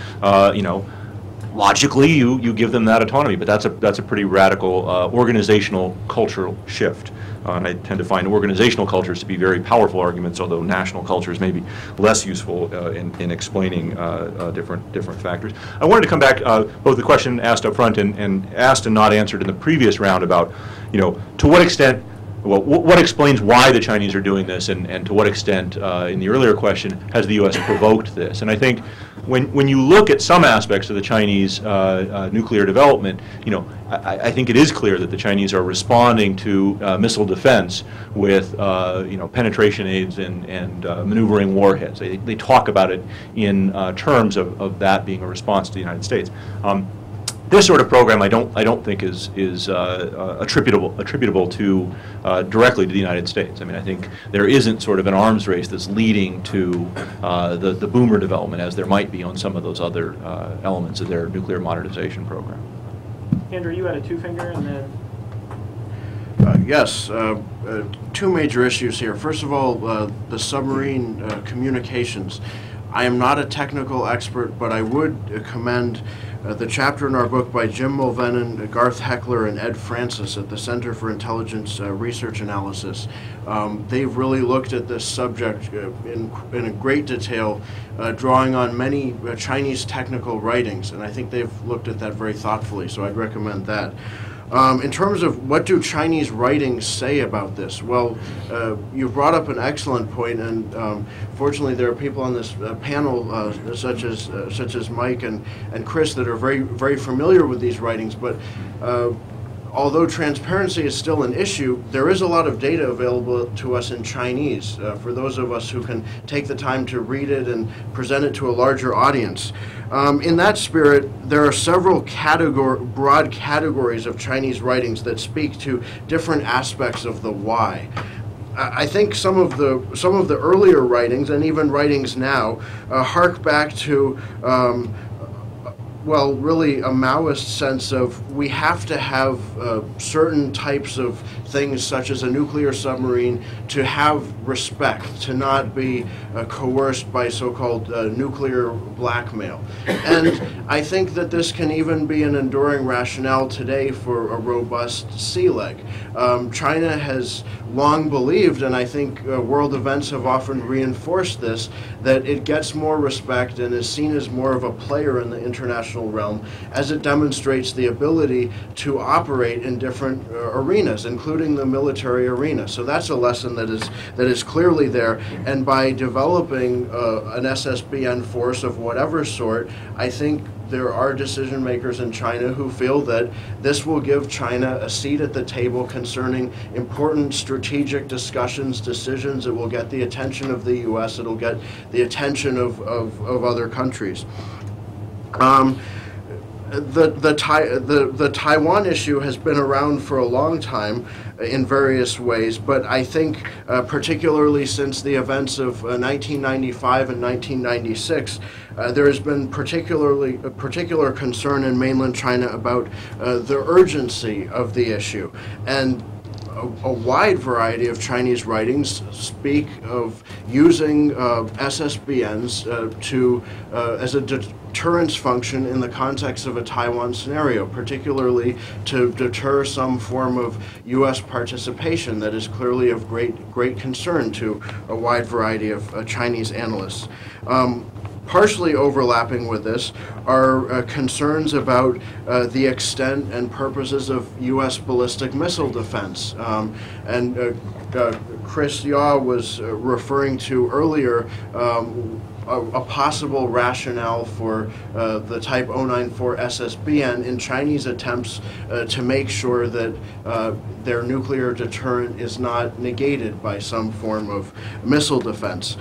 logically, you give them that autonomy, but that's a pretty radical organizational cultural shift. And I tend to find organizational cultures to be very powerful arguments, although national cultures may be less useful in explaining different factors. I wanted to come back, both the question asked up front and asked and not answered in the previous round about, to what extent, well, what explains why the Chinese are doing this, and to what extent, in the earlier question, has the U.S. provoked this? And I think when you look at some aspects of the Chinese nuclear development, I think it is clear that the Chinese are responding to missile defense with penetration aids and maneuvering warheads. They talk about it in terms of that being a response to the United States. This sort of program, I don't think is attributable to directly to the United States. I mean, I think there isn't sort of an arms race that's leading to the boomer development, as there might be on some of those other elements of their nuclear modernization program. Andrew, you had a two-finger, and then. Yes, two major issues here. First of all, the submarine communications. I am not a technical expert, but I would commend the chapter in our book by Jim Mulvenon, Garth Heckler, and Ed Francis at the Center for Intelligence Research Analysis. They've really looked at this subject in a great detail, drawing on many Chinese technical writings, and I think they've looked at that very thoughtfully, so I'd recommend that. In terms of what do Chinese writings say about this? Well, you brought up an excellent point, and fortunately there are people on this panel such as Mike and Chris that are very familiar with these writings. But although transparency is still an issue, there is a lot of data available to us in Chinese for those of us who can take the time to read it and present it to a larger audience. In that spirit, there are several broad categories of Chinese writings that speak to different aspects of the why. I think some of the earlier writings, and even writings now, hark back to well, really a Maoist sense of we have to have certain types of things such as a nuclear submarine to have respect, to not be coerced by so-called nuclear blackmail. And I think that this can even be an enduring rationale today for a robust sea leg. China has long believed, and I think world events have often reinforced this, that it gets more respect and is seen as more of a player in the international realm as it demonstrates the ability to operate in different arenas, including the military arena. So that's a lesson that is clearly there. And by developing an SSBN force of whatever sort, I think there are decision makers in China who feel that this will give China a seat at the table concerning important strategic discussions, decisions. It will get the attention of the U.S. It'll get the attention of other countries. The Taiwan issue has been around for a long time in various ways, but I think particularly since the events of 1995 and 1996, there has been particular concern in mainland China about the urgency of the issue. And a wide variety of Chinese writings speak of using SSBNs as a deterrence function in the context of a Taiwan scenario, particularly to deter some form of U.S. participation that is clearly of great concern to a wide variety of Chinese analysts. Partially overlapping with this are concerns about the extent and purposes of U.S. ballistic missile defense. Chris Yaw was referring to earlier a possible rationale for the Type 094 SSBN in Chinese attempts to make sure that their nuclear deterrent is not negated by some form of missile defense.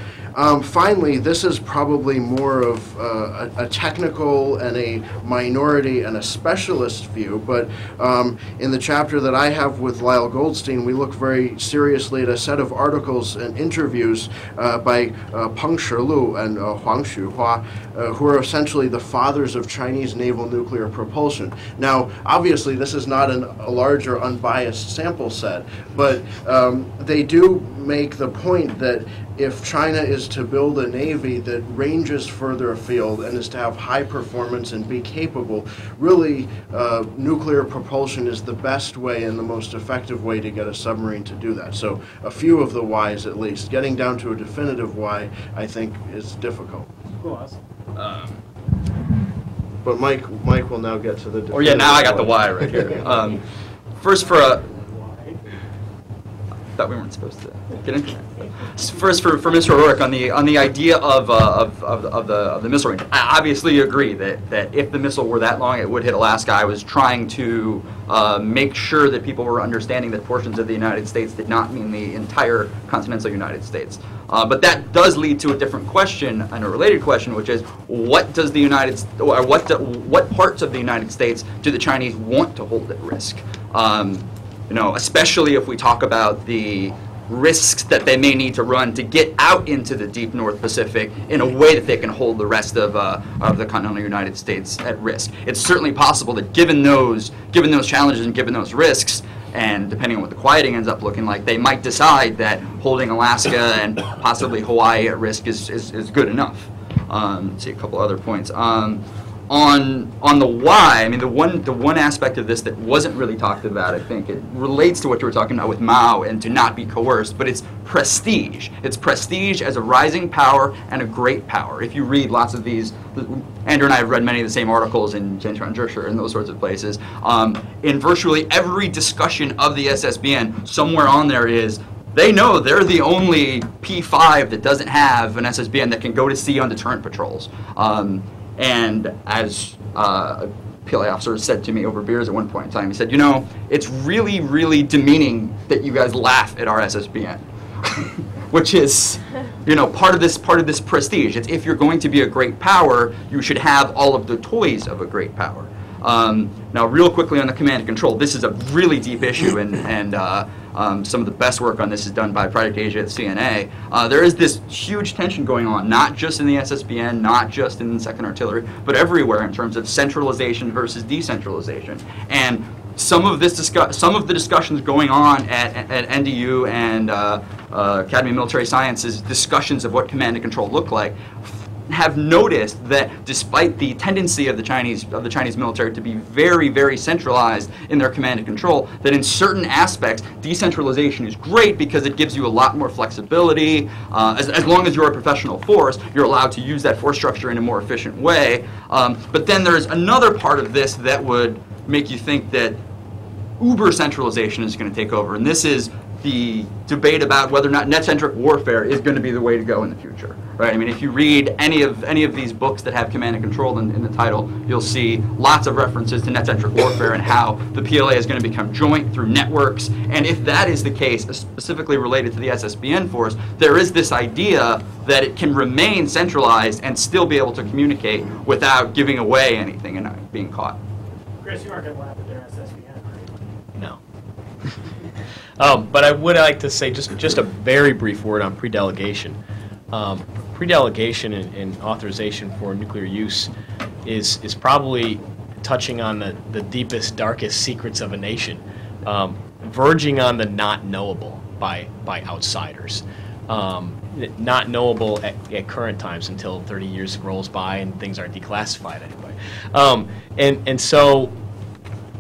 Finally, this is probably more of a technical and a minority and a specialist view, but in the chapter that I have with Lyle Goldstein, we look very seriously at a set of articles and interviews by Peng Shilu and Huang Xuhua, who are essentially the fathers of Chinese naval nuclear propulsion. Now, obviously, this is not a large or unbiased sample set, but they do make the point that if China is to build a navy that ranges further afield and is to have high performance and be capable, really nuclear propulsion is the best way and the most effective way to get a submarine to do that. So a few of the whys at least. Getting down to a definitive why, I think, is difficult. But Mike will now get to the definitive. Or yeah, now I got the why right here. First for a... thought we weren't supposed to get into that. First, for Mr. O'Rourke on the idea of the missile range. I obviously agree that if the missile were that long, it would hit Alaska. I was trying to make sure that people were understanding that portions of the United States did not mean the entire continental United States. But that does lead to a different question and a related question, which is what does the what parts of the United States do the Chinese want to hold at risk? You know, especially if we talk about the risks that they may need to run to get out into the deep North Pacific in a way that they can hold the rest of the continental United States at risk. It's certainly possible that given those challenges and given those risks, and depending on what the quieting ends up looking like, they might decide that holding Alaska and possibly Hawaii at risk is good enough. Let's see a couple other points. On the why, I mean, the one aspect of this that wasn't really talked about, I think, it relates to what you were talking about with Mao and to not be coerced, but it's prestige. It's prestige as a rising power and a great power. If you read lots of these, Andrew and I have read many of the same articles in Zhenchuan and those sorts of places. In virtually every discussion of the SSBN, somewhere on there is they know they're the only P5 that doesn't have an SSBN that can go to sea on deterrent patrols. And as a PLA officer said to me over beers at one point in time, he said, you know, it's really, really demeaning that you guys laugh at our SSBN, which is, you know, part of this prestige. It's if you're going to be a great power, you should have all of the toys of a great power. Now, real quickly on the command and control, this is a really deep issue, and some of the best work on this is done by Project Asia at CNA. There is this huge tension going on, not just in the SSBN, not just in the 2nd Artillery, but everywhere in terms of centralization versus decentralization. And some of the discussions going on at NDU and Academy of Military Sciences, discussions of what command and control look like, have noticed that despite the tendency of the Chinese military to be very, very centralized in their command and control, that in certain aspects decentralization is great because it gives you a lot more flexibility. As long as you're a professional force, you're allowed to use that force structure in a more efficient way. But then there's another part of this that would make you think that uber centralization is going to take over, and this is the debate about whether or not net-centric warfare is going to be the way to go in the future, right? I mean, if you read any of these books that have command and control in the title, you'll see lots of references to net-centric warfare and how the PLA is going to become joint through networks. And if that is the case, specifically related to the SSBN force, there is this idea that it can remain centralized and still be able to communicate without giving away anything and being caught. Chris, you aren't going to laugh at their SSBN, right? No. But I would like to say just a very brief word on pre-delegation. Pre-delegation and authorization for nuclear use is probably touching on the deepest, darkest secrets of a nation, verging on the not knowable by outsiders. Not knowable at current times until 30 years rolls by and things are declassified anyway. And so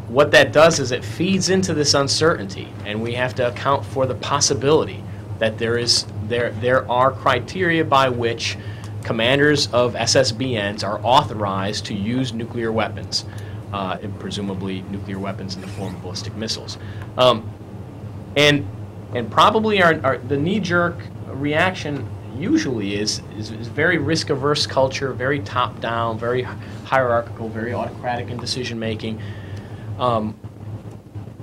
what that does is it feeds into this uncertainty, and we have to account for the possibility that there are criteria by which commanders of SSBNs are authorized to use nuclear weapons, and presumably nuclear weapons in the form of ballistic missiles. And probably the knee-jerk reaction usually is very risk-averse culture, very top-down, very hierarchical, very autocratic in decision-making.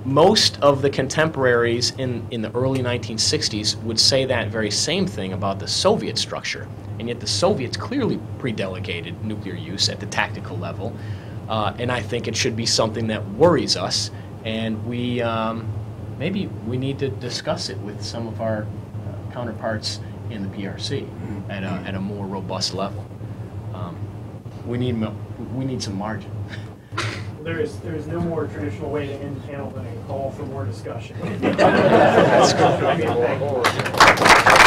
Most of the contemporaries in the early 1960s would say that very same thing about the Soviet structure, and yet the Soviets clearly pre-delegated nuclear use at the tactical level, and I think it should be something that worries us, and maybe we need to discuss it with some of our counterparts in the PRC at a more robust level. We need some margin. there is no more traditional way to end the panel than a call for more discussion. That's good.